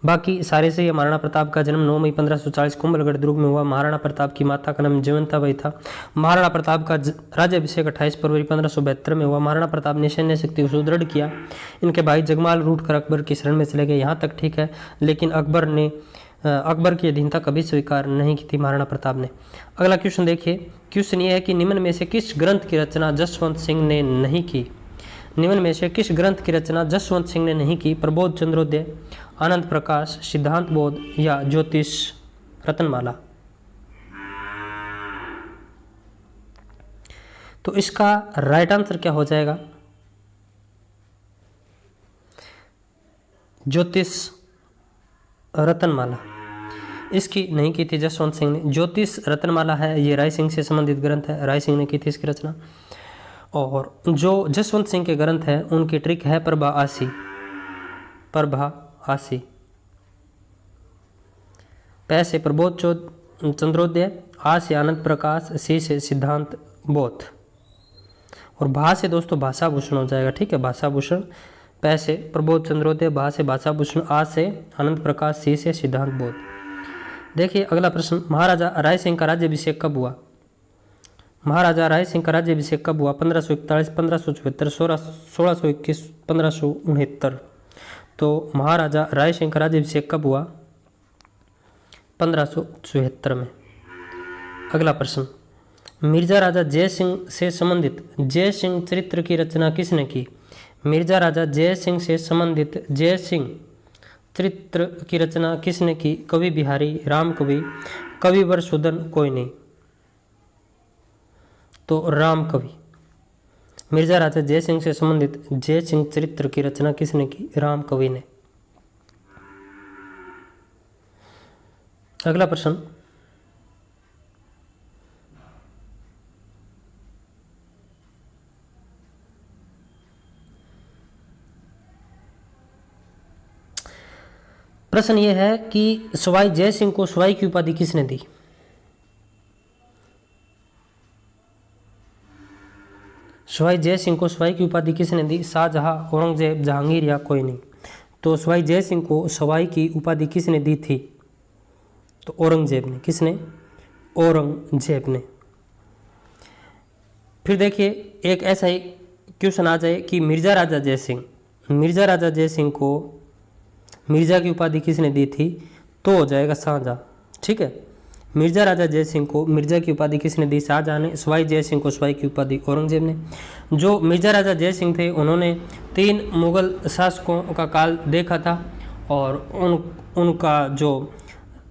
बाकी सारे सही है। महाराणा प्रताप का जन्म 9 मई 1540 कुंभलगढ़ दुर्ग में हुआ। महाराणा प्रताप की माता का नाम जयवंताबाई था। महाराणा प्रताप का राज्याभिषेक 28 फरवरी 1572 में हुआ। महाराणा प्रताप ने सैन्य शक्ति को सुदृढ़ किया। इनके भाई जगमाल रूठ कर अकबर की शरण में चले गए। यहाँ तक ठीक है, लेकिन अकबर की अधीनता कभी स्वीकार नहीं की थी महाराणा प्रताप ने। अगला क्वेश्चन देखिए। क्वेश्चन ये है कि निम्न में से किस ग्रंथ की रचना जसवंत सिंह ने नहीं की? निम्न में से किस ग्रंथ की रचना जसवंत सिंह ने नहीं की? प्रबोध चंद्रोदय, आनंद प्रकाश, सिद्धांत बोध या ज्योतिष रत्नमाला। तो इसका राइट आंसर क्या हो जाएगा? ज्योतिष रत्नमाला। इसकी नहीं की थी जसवंत सिंह ने। ज्योतिष रत्नमाला है ये राय सिंह से संबंधित ग्रंथ है, राय सिंह ने की थी इसकी रचना। और जो जसवंत सिंह के ग्रंथ है उनकी ट्रिक है प्रभा आसी। प्रभा आसी। पै से प्रबोध चंद्रोदय, आ से आनंद प्रकाश, सी से सिद्धांत बोध और भा से दोस्तों भाषा भूषण हो जाएगा। ठीक है, भाषा भूषण। पै से प्रबोध चंद्रोदय, भा से भाषा भूषण, आ से आनंद प्रकाश, सी से सिद्धांत बोध। देखिए अगला प्रश्न, महाराजा राय सिंह का राज्याभिषेक कब हुआ? महाराजा राय सिंह का राज्याभिषेक कब हुआ? 1541, 1574, 1621, 1569। तो महाराजा राय सिंह का राज्याभिषेक कब हुआ? 1574 में। अगला प्रश्न, मिर्जा राजा जय सिंह से संबंधित जय सिंह चरित्र की रचना किसने की? मिर्जा राजा जय सिंह से संबंधित जय सिंह चरित्र की रचना किसने की? कवि बिहारी, राम कवि, कविवर सुदन, कोई नहीं। तो राम कवि। मिर्जा राजा जय सिंह से संबंधित जय सिंह चरित्र की रचना किसने की? राम कवि ने। अगला प्रश्न, प्रश्न यह है कि सवाई जय सिंह को सवाई की उपाधि किसने दी? सवाई जय सिंह को सवाई की उपाधि किसने दी? शाहजहां, औरंगजेब, जहांगीर या कोई नहीं। तो सवाई जय सिंह को सवाई की उपाधि किसने दी थी? तो औरंगजेब ने। किसने? औरंगजेब ने। फिर देखिए एक ऐसा ही क्वेश्चन आ जाए कि मिर्जा राजा जय सिंह को मिर्जा की उपाधि किसने दी थी? तो हो जाएगा शाहजहां। ठीक है, मिर्जा राजा जय सिंह को मिर्जा की उपाधि किसने दी? शाहजहां ने। सवाई जय सिंह को सवाई की उपाधि औरंगजेब ने। जो मिर्जा राजा जय सिंह थे उन्होंने 3 मुगल शासकों का काल देखा था और उनका जो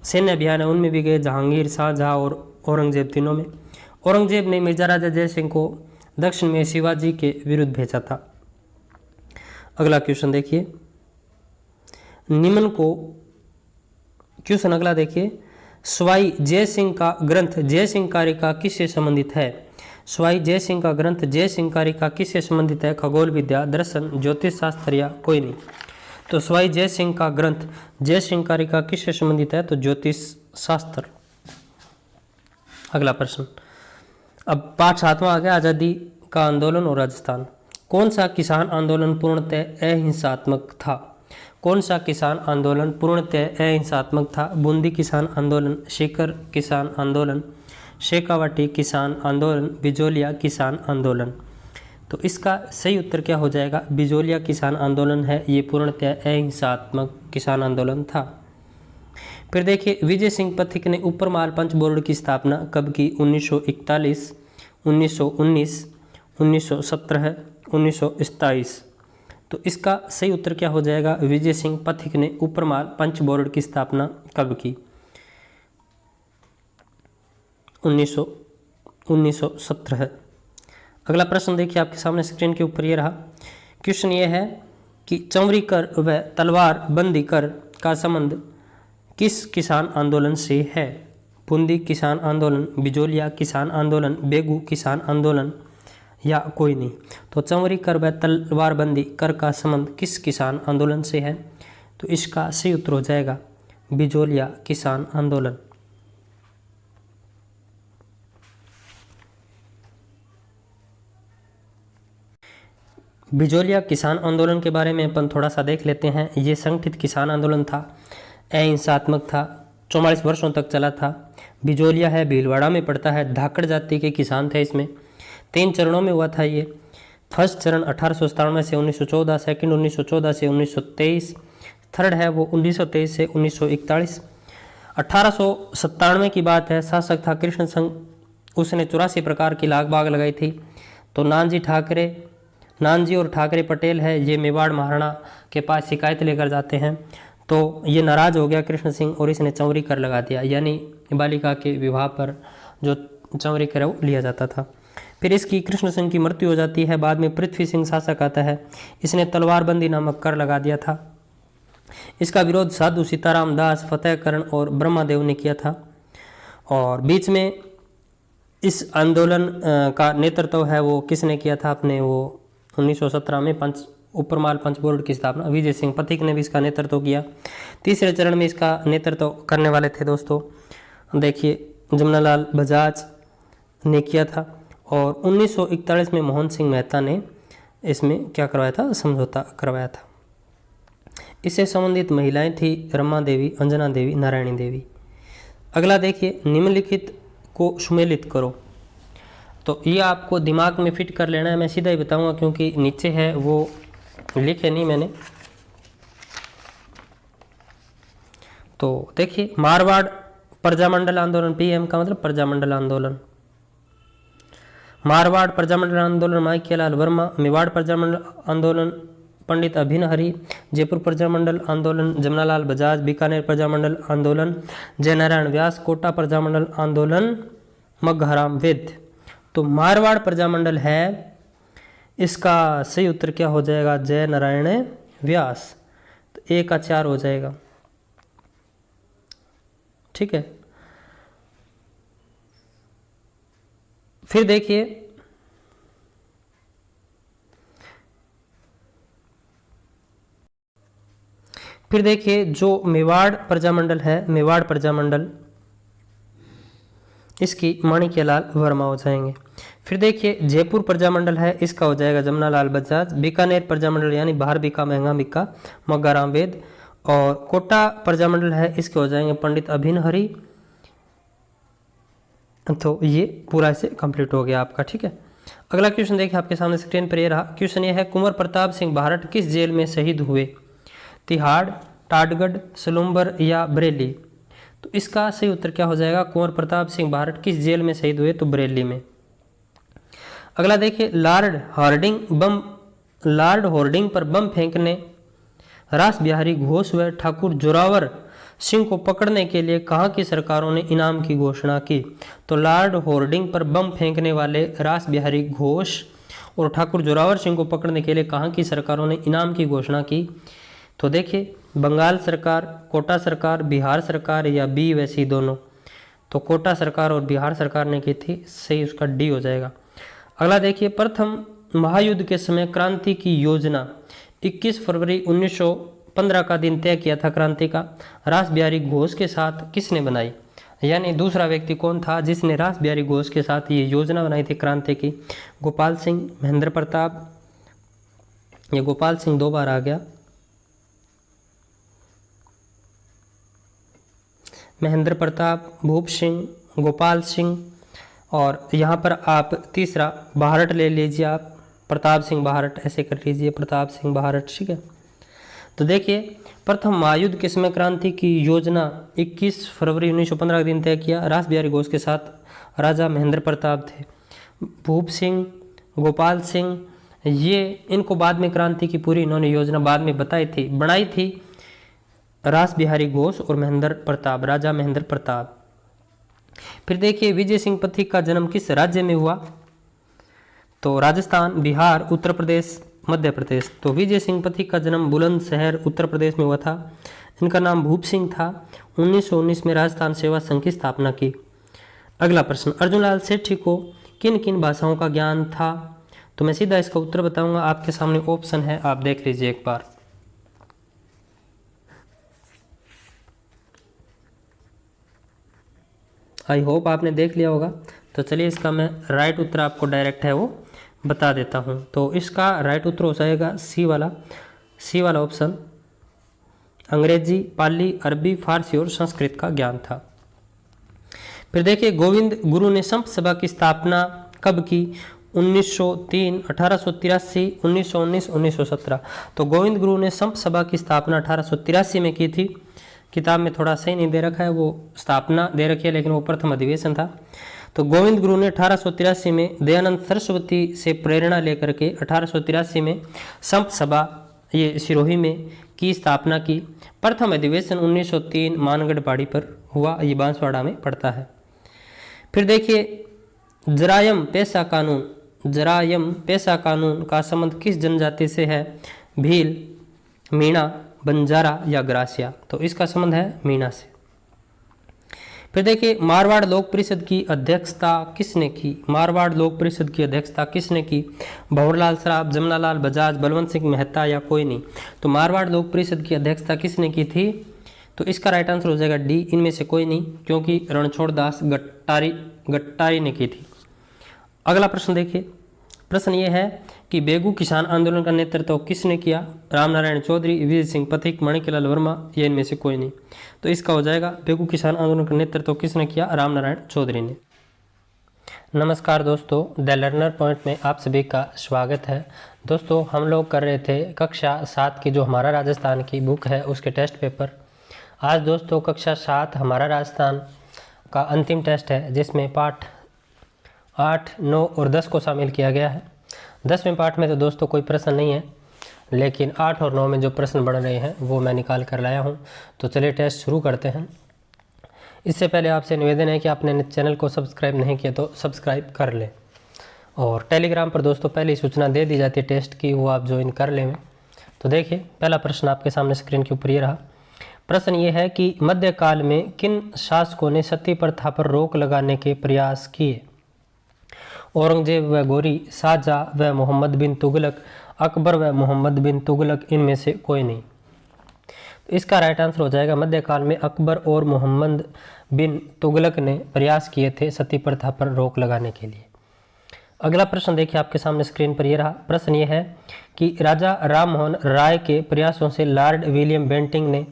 सैन्य अभियान है उनमें भी गए, जहांगीर, शाहजहां और औरंगजेब तीनों में। औरंगजेब ने मिर्जा राजा जय सिंह को दक्षिण में शिवाजी के विरुद्ध भेजा था। अगला क्वेश्चन देखिए, निम्न को क्वेश्चन अगला देखिए, सवाई जय सिंह का ग्रंथ जय सिंह कारिका किससे संबंधित है? सवाई जय सिंह का ग्रंथ जय सिंह कारिका किससे संबंधित है? खगोल विद्या, दर्शन, ज्योतिष शास्त्र या कोई नहीं। तो सवाई जय सिंह का ग्रंथ जय सिंह कारिका किससे संबंधित है? तो ज्योतिष शास्त्र। अगला प्रश्न, अब पाठ 7वां आ गया, आज़ादी का आंदोलन और राजस्थान। कौन सा किसान आंदोलन पूर्णतः अहिंसात्मक था? कौन सा किसान आंदोलन पूर्णतः अहिंसात्मक था? बूंदी किसान आंदोलन, सीकर किसान आंदोलन, शेखावाटी किसान आंदोलन, बिजोलिया किसान आंदोलन। तो इसका सही उत्तर क्या हो जाएगा? बिजोलिया किसान आंदोलन है, ये पूर्णतः अहिंसात्मक किसान आंदोलन था। फिर देखिए विजय सिंह पथिक ने ऊपरमाल पंच बोर्ड की स्थापना कब की? 1941, 1919, 1917, 1927। तो इसका सही उत्तर क्या हो जाएगा? विजय सिंह पथिक ने ऊपरमाल पंच बोर्ड की स्थापना कब की? 1917। अगला प्रश्न देखिए आपके सामने स्क्रीन के ऊपर ये रहा। क्वेश्चन ये है कि चंवरी कर व तलवार बंदी कर का संबंध किस किसान आंदोलन से है? बूंदी किसान आंदोलन, बिजोलिया किसान आंदोलन, बेगू किसान आंदोलन या कोई नहीं। तो चंवरी कर व तलवारबंदी कर का संबंध किस किसान आंदोलन से है? तो इसका सही उत्तर हो जाएगा बिजोलिया किसान आंदोलन। बिजोलिया किसान आंदोलन के बारे में अपन थोड़ा सा देख लेते हैं। ये संगठित किसान आंदोलन था, अहिंसात्मक था, 44 वर्षों तक चला था। बिजोलिया है भीलवाड़ा में पड़ता है, धाकड़ जाति के किसान थे। इसमें 3 चरणों में हुआ था ये। फर्स्ट चरण 1897 से 1914, सेकंड 1914 से 1923, थर्ड है वो 1923 से 1941। 1897 की बात है, शासक था कृष्ण संघ, उसने 84 प्रकार की लाग बाग लगाई थी। तो नानजी और ठाकरे पटेल है, ये मेवाड़ महाराणा के पास शिकायत लेकर जाते हैं। तो ये नाराज हो गया कृष्ण सिंह और इसने चंवरी कर लगा दिया, यानी बालिका के विवाह पर जो चंवरी कर वो लिया जाता था। फिर इसकी कृष्ण सिंह की मृत्यु हो जाती है। बाद में पृथ्वी सिंह शासक आता है, इसने तलवारबंदी नामक कर लगा दिया था। इसका विरोध साधु सीताराम दास, फतेहकरण और ब्रह्मादेव ने किया था। और बीच में इस आंदोलन का नेतृत्व है वो किसने किया था? अपने वो 1917 में ऊपरमाल पंच बोर्ड की स्थापना विजय सिंह पथिक ने भी इसका नेतृत्व किया। तीसरे चरण में इसका नेतृत्व करने वाले थे दोस्तों, देखिए जमनालाल बजाज ने किया था। और 1941 में मोहन सिंह मेहता ने इसमें क्या करवाया था? समझौता करवाया था। इससे संबंधित महिलाएं थी रमा देवी, अंजना देवी, नारायणी देवी। अगला देखिए निम्नलिखित को सुमेलित करो। तो ये आपको दिमाग में फिट कर लेना है, मैं सीधा ही बताऊंगा क्योंकि नीचे है वो लिखे नहीं मैंने। तो देखिए मारवाड़ प्रजामंडल आंदोलन, पीएम का मतलब प्रजामंडल आंदोलन। मारवाड़ प्रजामंडल आंदोलन माखियालाल वर्मा, मेवाड़ प्रजामंडल आंदोलन पंडित अभिन हरि, जयपुर प्रजामंडल आंदोलन जमनालाल बजाज, बीकानेर प्रजामंडल आंदोलन जयनारायण व्यास, कोटा प्रजामंडल आंदोलन मगहराम वैद्य। तो मारवाड़ प्रजामंडल है, इसका सही उत्तर क्या हो जाएगा? जय नारायण व्यास। तो 1 का 4 हो जाएगा। ठीक है, फिर देखिए जो मेवाड़ प्रजामंडल है, मेवाड़ प्रजामंडल इसकी माणिक्यलाल वर्मा हो जाएंगे। फिर देखिए जयपुर प्रजामंडल है, इसका हो जाएगा जमनालाल बजाज। बीकानेर प्रजामंडल यानी बाहर बिका महंगा बिका मग्गाराम वेद। और कोटा प्रजामंडल है, इसके हो जाएंगे पंडित अभिन हरि। तो ये पूरा ऐसे कंप्लीट हो गया आपका। ठीक है, अगला क्वेश्चन देखिए आपके सामने स्क्रीन पर ये रहा। क्वेश्चन ये है, कुंवर प्रताप सिंह बारठ किस जेल में शहीद हुए? तिहाड़, टाटगढ़, सलूम्बर या बरेली? तो इसका सही उत्तर क्या हो जाएगा? कुंवर प्रताप सिंह बारठ किस जेल में शहीद हुए? तो बरेली में। अगला देखिए, लॉर्ड होर्डिंग पर बम फेंकने रास बिहारी घोष व ठाकुर जोरावर सिंह को पकड़ने के लिए कहाँ की सरकारों ने इनाम की घोषणा की? तो लॉर्ड होर्डिंग पर बम फेंकने वाले रास बिहारी घोष और ठाकुर जोरावर सिंह को पकड़ने के लिए कहाँ की सरकारों ने इनाम की घोषणा की? तो देखिए बंगाल सरकार, कोटा सरकार, बिहार सरकार या बी व सी दोनों? तो कोटा सरकार और बिहार सरकार ने की थी, सही उसका डी हो जाएगा। अगला देखिए, प्रथम महायुद्ध के समय क्रांति की योजना 21 फरवरी 1915 का दिन तय किया था क्रांति का, रास बिहारी घोष के साथ किसने बनाई? यानी दूसरा व्यक्ति कौन था जिसने रास बिहारी घोष के साथ ये योजना बनाई थी क्रांति की? गोपाल सिंह, महेंद्र प्रताप, ये गोपाल सिंह 2 बार आ गया, महेंद्र प्रताप, भूप सिंह, गोपाल सिंह, और यहाँ पर आप तीसरा बाहरट ले लीजिए, आप प्रताप सिंह बाहरट ऐसे कर लीजिए, प्रताप सिंह बाहरट। ठीक है, तो देखिए प्रथम महायुद्ध के समय क्रांति की योजना 21 फरवरी 1915 का दिन तय किया, रास बिहारी घोष के साथ राजा महेंद्र प्रताप थे। भूप सिंह, गोपाल सिंह, ये इनको बाद में क्रांति की पूरी इन्होंने योजना बाद में बनाई थी रास बिहारी घोष और महेंद्र प्रताप, राजा महेंद्र प्रताप। फिर देखिए विजय सिंह पथिक का जन्म किस राज्य में हुआ? तो राजस्थान, बिहार, उत्तर प्रदेश, मध्य प्रदेश। तो विजय सिंह पथिक का जन्म बुलंदशहर उत्तर प्रदेश में हुआ था। इनका नाम भूप सिंह था। 1919 में राजस्थान सेवा संघ की स्थापना की। अगला प्रश्न, अर्जुनलाल सेठी को किन किन भाषाओं का ज्ञान था? तो मैं सीधा इसका उत्तर बताऊंगा, आपके सामने ऑप्शन है, आप देख लीजिए एक बार। आई होप आपने देख लिया होगा। तो चलिए इसका मैं राइट उत्तर आपको डायरेक्ट है वो बता देता हूँ। तो इसका राइट उत्तर हो जाएगा सी वाला ऑप्शन। अंग्रेजी, पाली, अरबी, फारसी और संस्कृत का ज्ञान था। फिर देखिए गोविंद गुरु ने संत सभा की स्थापना कब की? 1903, 1883, 1919, 1917। तो गोविंद गुरु ने संत सभा की स्थापना 1883 में की थी। किताब में थोड़ा सही नहीं दे रखा है, वो स्थापना दे रखी है लेकिन वो प्रथम अधिवेशन था। तो गोविंद गुरु ने 1883 में दयानंद सरस्वती से प्रेरणा लेकर के 1883 में संत सभा ये सिरोही में की स्थापना की। प्रथम अधिवेशन 1903 मानगढ़ पहाड़ी पर हुआ, ये बांसवाड़ा में पड़ता है। फिर देखिए जरायम पेशा कानून का संबंध किस जनजाति से है? भील, मीणा, बंजारा या ग्रासिया? तो इसका संबंध है मीणा से। फिर देखिए मारवाड़ लोक परिषद की अध्यक्षता किसने की? मारवाड़ लोक परिषद की अध्यक्षता किसने की? भंवरलाल सराफ, जमनालाल बजाज, बलवंत सिंह मेहता या कोई नहीं? तो मारवाड़ लोक परिषद की अध्यक्षता किसने की थी? तो इसका राइट आंसर हो जाएगा डी, इनमें से कोई नहीं, क्योंकि रणछोड़ दास गट्टारी ने की थी। अगला प्रश्न देखिए, प्रश्न ये है कि बेगू किसान आंदोलन का नेतृत्व किसने किया? रामनारायण चौधरी, विजय सिंह पथिक, माणिक्यलाल वर्मा या इनमें से कोई नहीं? तो इसका हो जाएगा बेगू किसान आंदोलन का नेतृत्व किसने किया? रामनारायण चौधरी ने। नमस्कार दोस्तों, द लर्नर पॉइंट में आप सभी का स्वागत है। दोस्तों हम लोग कर रहे थे कक्षा 7 की जो हमारा राजस्थान की बुक है उसके टेस्ट पेपर। आज दोस्तों कक्षा 7 हमारा राजस्थान का अंतिम टेस्ट है, जिसमें पाठ 8, 9 और 10 को शामिल किया गया है। 10वें पाठ में तो दोस्तों कोई प्रश्न नहीं है, लेकिन 8 और 9 में जो प्रश्न बन रहे हैं वो मैं निकाल कर लाया हूँ। तो चलिए टेस्ट शुरू करते हैं। इससे पहले आपसे निवेदन है कि आपने चैनल को सब्सक्राइब नहीं किया तो सब्सक्राइब कर लें, और टेलीग्राम पर दोस्तों पहले ही सूचना दे दी जाती है टेस्ट की, वो आप ज्वाइन कर लें। तो देखिए पहला प्रश्न आपके सामने स्क्रीन के ऊपर ये रहा। प्रश्न ये है कि मध्यकाल में किन शासकों ने सती प्रथा पर रोक लगाने के प्रयास किए? औरंगजेब व गोरी, शाहजहां व मोहम्मद बिन तुगलक, अकबर व मोहम्मद बिन तुगलक, इनमें से कोई नहीं। तो इसका राइट आंसर हो जाएगा मध्यकाल में अकबर और मोहम्मद बिन तुगलक ने प्रयास किए थे सती प्रथा पर रोक लगाने के लिए। अगला प्रश्न देखिए आपके सामने स्क्रीन पर यह रहा। प्रश्न यह है कि राजा राममोहन राय के प्रयासों से लॉर्ड विलियम बेंटिंक ने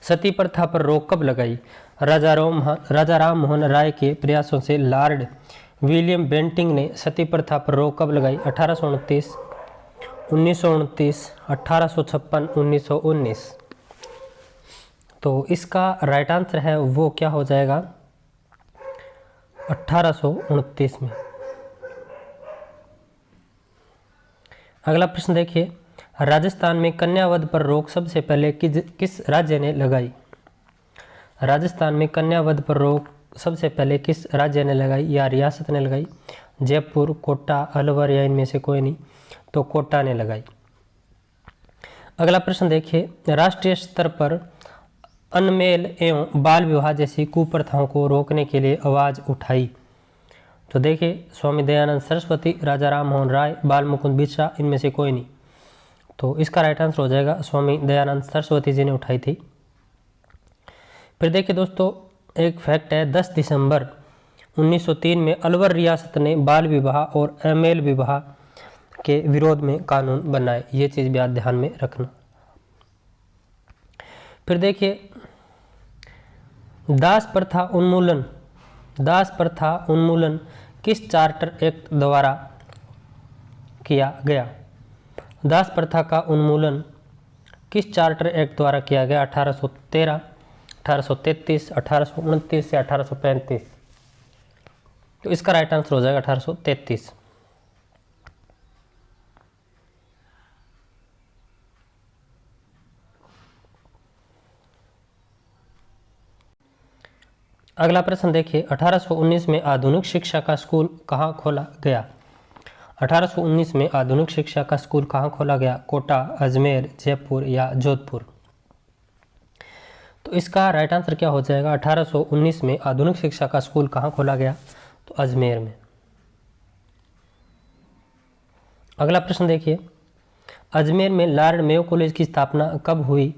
सती प्रथा पर रोक कब लगाई? राजा राममोहन राय के प्रयासों से लॉर्ड विलियम बेंटिंक ने सती प्रथा पर रोक कब लगाई? 1829, 1929, 1856, 1919। तो इसका राइट आंसर है वो क्या हो जाएगा? 1829 में। अगला प्रश्न देखिए, राजस्थान में कन्यावध पर रोक सबसे पहले किस राज्य ने लगाई? राजस्थान में कन्यावध पर रोक सबसे पहले किस राज्य ने लगाई या रियासत ने लगाई? जयपुर, कोटा, अलवर या इनमें से कोई नहीं? तो कोटा ने लगाई। अगला प्रश्न देखिए, राष्ट्रीय स्तर पर अनमेल एवं बाल विवाह जैसी कुप्रथाओं को रोकने के लिए आवाज उठाई? तो देखिए स्वामी दयानंद सरस्वती, राजा राममोहन राय, बाल मुकुंद बिश्रा, इनमें से कोई नहीं। तो इसका राइट आंसर हो जाएगा स्वामी दयानंद सरस्वती जी ने उठाई थी। फिर देखिए दोस्तों एक फैक्ट है, 10 दिसंबर 1903 में अलवर रियासत ने बाल विवाह और अमेल विवाह के विरोध में कानून बनाए। ये चीज़ भी आप ध्यान में रखना। फिर देखिए दास प्रथा उन्मूलन किस चार्टर एक्ट द्वारा किया गया? दास प्रथा का उन्मूलन किस चार्टर एक्ट द्वारा किया गया? 1813, 1833, 1829 या 1835? तो इसका राइट आंसर हो जाएगा 1833। अगला प्रश्न देखिए, 1819 में आधुनिक शिक्षा का स्कूल कहाँ खोला गया? 1819 में आधुनिक शिक्षा का स्कूल कहाँ खोला गया? कोटा, अजमेर, जयपुर या जोधपुर? तो इसका राइट आंसर क्या हो जाएगा? 1819 में आधुनिक शिक्षा का स्कूल कहाँ खोला गया? तो अजमेर में। अगला प्रश्न देखिए, अजमेर में लॉर्ड मेयो कॉलेज की स्थापना कब हुई?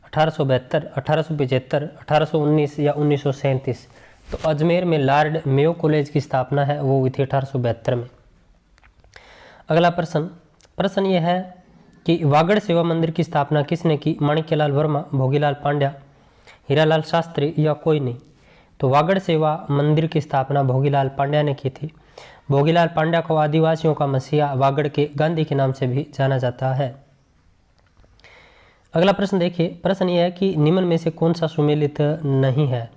1872, 1875, 1819 या 1937? तो अजमेर में लॉर्ड मेयो कॉलेज की स्थापना है वो हुई थी 1872 में। अगला प्रश्न ये है कि वागड़ सेवा मंदिर की स्थापना किसने की? माणिक्यलाल वर्मा, भोगीलाल पांड्या, हीरालाल शास्त्री या कोई नहीं? तो वागड़ सेवा मंदिर की स्थापना भोगीलाल पांड्या ने की थी। भोगीलाल पांड्या को आदिवासियों का मसीहा, वागड़ के गांधी के नाम से भी जाना जाता है। अगला प्रश्न देखिए, प्रश्न यह है कि निम्न में से कौन सा सुमेलित नहीं है?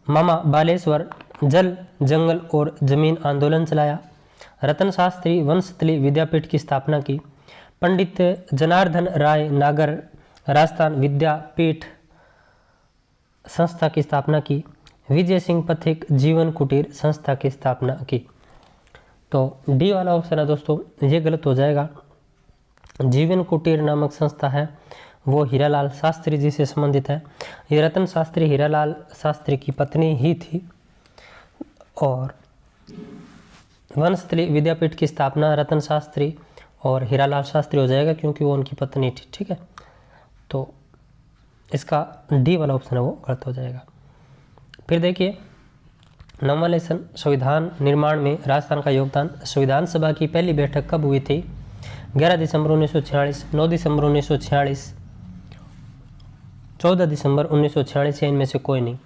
मामा बालेश्वर जल, जंगल और जमीन आंदोलन चलाया, रतन शास्त्री वंशतली विद्यापीठ की स्थापना की, पंडित जनार्दन राय नागर राजस्थान विद्यापीठ संस्था की स्थापना की, विजय सिंह पथिक जीवन कुटीर संस्था की स्थापना की? तो डी वाला ऑप्शन है दोस्तों, ये गलत हो जाएगा। जीवन कुटीर नामक संस्था है वो हीरालाल शास्त्री जी से संबंधित है। ये रतन शास्त्री हीरालाल शास्त्री की पत्नी ही थी, और वंशतली विद्यापीठ की स्थापना रतन शास्त्री और हीरालाल शास्त्री हो जाएगा क्योंकि वो उनकी पत्नी थी। ठीक है, तो इसका डी वाला ऑप्शन है वो गलत हो जाएगा। फिर देखिए 9वां लेसन, संविधान निर्माण में राजस्थान का योगदान। संविधान सभा की पहली बैठक कब हुई थी? 11 दिसंबर 1946, 9 दिसंबर 1946, 14 दिसंबर 1946 या इनमें से कोई नहीं?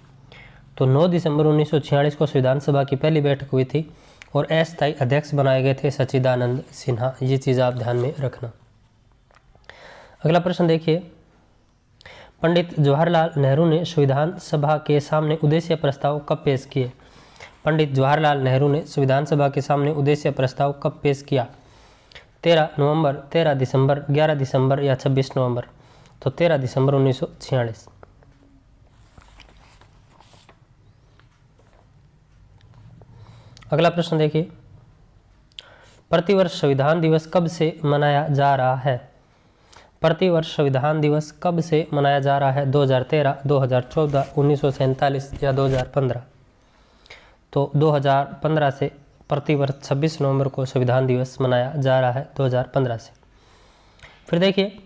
तो 9 दिसंबर 1946 को संविधान सभा की पहली बैठक हुई थी और अस्थायी अध्यक्ष बनाए गए थे सच्चिदानंद सिन्हा। ये चीज़ आप ध्यान में रखना। अगला प्रश्न देखिए, पंडित जवाहरलाल नेहरू ने संविधान सभा के सामने उद्देश्य प्रस्ताव कब पेश किए? पंडित जवाहरलाल नेहरू ने संविधान सभा के सामने उद्देश्य प्रस्ताव कब पेश किया? 13 नवंबर, 13 दिसंबर, 11 दिसंबर या 26 नवंबर? तो 13 दिसंबर 1946। अगला प्रश्न देखिए, प्रतिवर्ष संविधान दिवस कब से मनाया जा रहा है? प्रतिवर्ष संविधान दिवस कब से मनाया जा रहा है? 2013, 2014, 1947 या 2015? तो 2015 से प्रतिवर्ष 26 नवंबर को संविधान दिवस मनाया जा रहा है, 2015 से। फिर देखिए,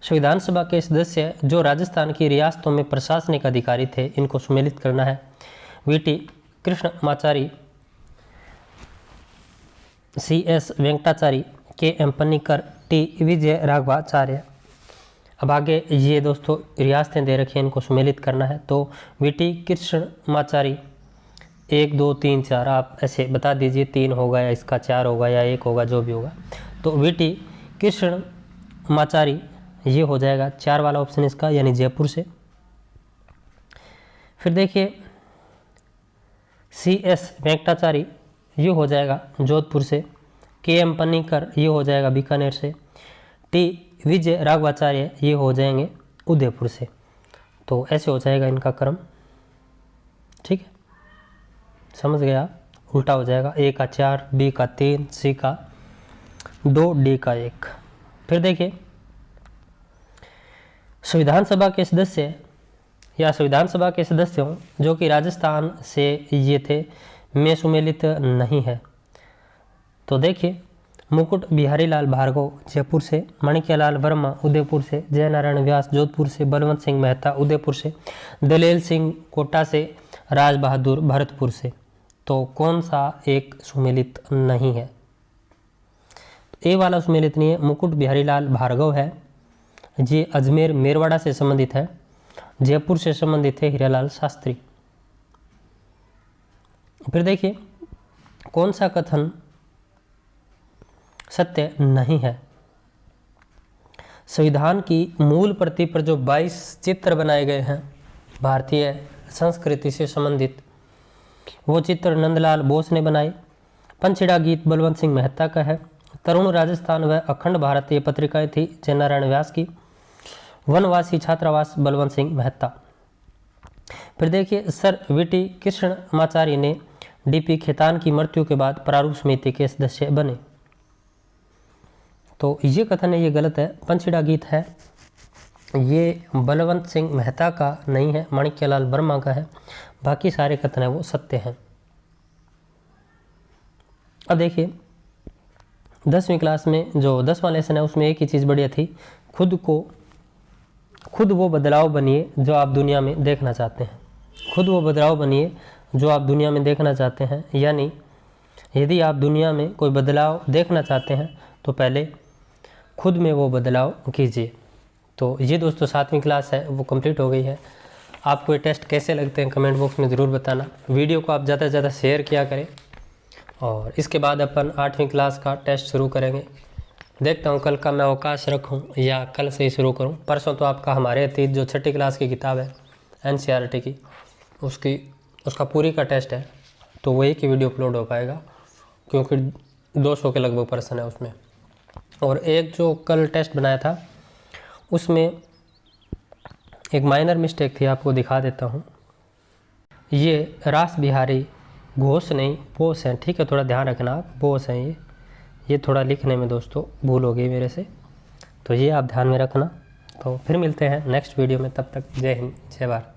संविधान सभा के सदस्य जो राजस्थान की रियासतों में प्रशासनिक अधिकारी थे, इनको सम्मिलित करना है। VT Krishnamachari, CS Venkatachari, KM Panikkar, T विजय राघवाचार्य। अब आगे ये दोस्तों रियासतें दे रखी हैं, इनको सम्मिलित करना है। तो वीटी कृष्णमाचारी 1, 2, 3, 4 आप ऐसे बता दीजिए, 3 होगा या इसका 4 होगा या 1 होगा, जो भी होगा। तो वीटी कृष्णमाचारी ये हो जाएगा 4 वाला ऑप्शन इसका, यानी जयपुर से। फिर देखिए, CS वेंकटाचारी ये हो जाएगा जोधपुर से। KM पन्नीकर ये हो जाएगा बीकानेर से। T विजय राघवाचार्य ये हो जाएंगे उदयपुर से। तो ऐसे हो जाएगा इनका क्रम, ठीक है, समझ गए आप? उल्टा हो जाएगा, A का 4, B का 3, C का 2, D का 1। फिर देखिए, संविधान सभा के सदस्य या संविधान सभा के सदस्यों जो कि राजस्थान से ये थे में सम्मिलित नहीं है। तो देखिए, मुकुट बिहारी लाल भार्गव जयपुर से, माणिक्यलाल वर्मा उदयपुर से, जयनारायण व्यास जोधपुर से, बलवंत सिंह मेहता उदयपुर से, दलेल सिंह कोटा से, राज बहादुर भरतपुर से। तो कौन सा एक सम्मिलित नहीं है? ए वाला सम्मिलित नहीं है, मुकुट बिहारी लाल भार्गव है, ये अजमेर मेरवाड़ा से संबंधित है। जयपुर से संबंधित है हीरालाल शास्त्री। फिर देखिए, कौन सा कथन सत्य नहीं है? संविधान की मूल प्रति पर जो 22 चित्र बनाए गए हैं भारतीय संस्कृति से संबंधित, वो चित्र नंदलाल बोस ने बनाए। पंचेड़ा गीत बलवंत सिंह मेहता का है। तरुण राजस्थान व अखंड भारत ये पत्रिकाएं थी जयनारायण व्यास की। वनवासी छात्रावास बलवंत सिंह मेहता। फिर देखिए, सर वीटी कृष्णमाचारी ने DP खेतान की मृत्यु के बाद प्रारूप समिति के सदस्य बने। तो ये कथन है, ये गलत है। पंचेड़ा गीत है, ये बलवंत सिंह मेहता का नहीं है, माणिक्यलाल वर्मा का है। बाकी सारे कथन है वो सत्य हैं। अब देखिए, 10वीं क्लास में जो 10वां लेसन है उसमें एक ही चीज़ बढ़िया थी, खुद वो बदलाव बनिए जो आप दुनिया में देखना चाहते हैं। खुद वो बदलाव बनिए जो आप दुनिया में देखना चाहते हैं। यानी यदि आप दुनिया में कोई बदलाव देखना चाहते हैं तो पहले खुद में वो बदलाव कीजिए। तो ये दोस्तों 7वीं क्लास है वो कंप्लीट हो गई है। आपको ये टेस्ट कैसे लगते हैं कमेंट बॉक्स में ज़रूर बताना। वीडियो को आप ज़्यादा से ज़्यादा शेयर किया करें। और इसके बाद अपन 8वीं क्लास का टेस्ट शुरू करेंगे। देखता हूँ कल का मैं अवकाश रखूँ या कल से ही शुरू करूँ। परसों तो आपका हमारे अतीत जो 6ठी क्लास की किताब है NCERT की, उसका पूरी का टेस्ट है, तो वही की वीडियो अपलोड हो पाएगा क्योंकि 200 के लगभग प्रश्न है उसमें। और एक जो कल टेस्ट बनाया था उसमें एक माइनर मिस्टेक थी, आपको दिखा देता हूँ। ये रास बिहारी घोष नहीं बोस हैं, ठीक है, थोड़ा ध्यान रखना आप, बोस हैं ये थोड़ा लिखने में दोस्तों भूल हो गई मेरे से, तो ये आप ध्यान में रखना। तो फिर मिलते हैं नेक्स्ट वीडियो में, तब तक जय हिंद जय भारत।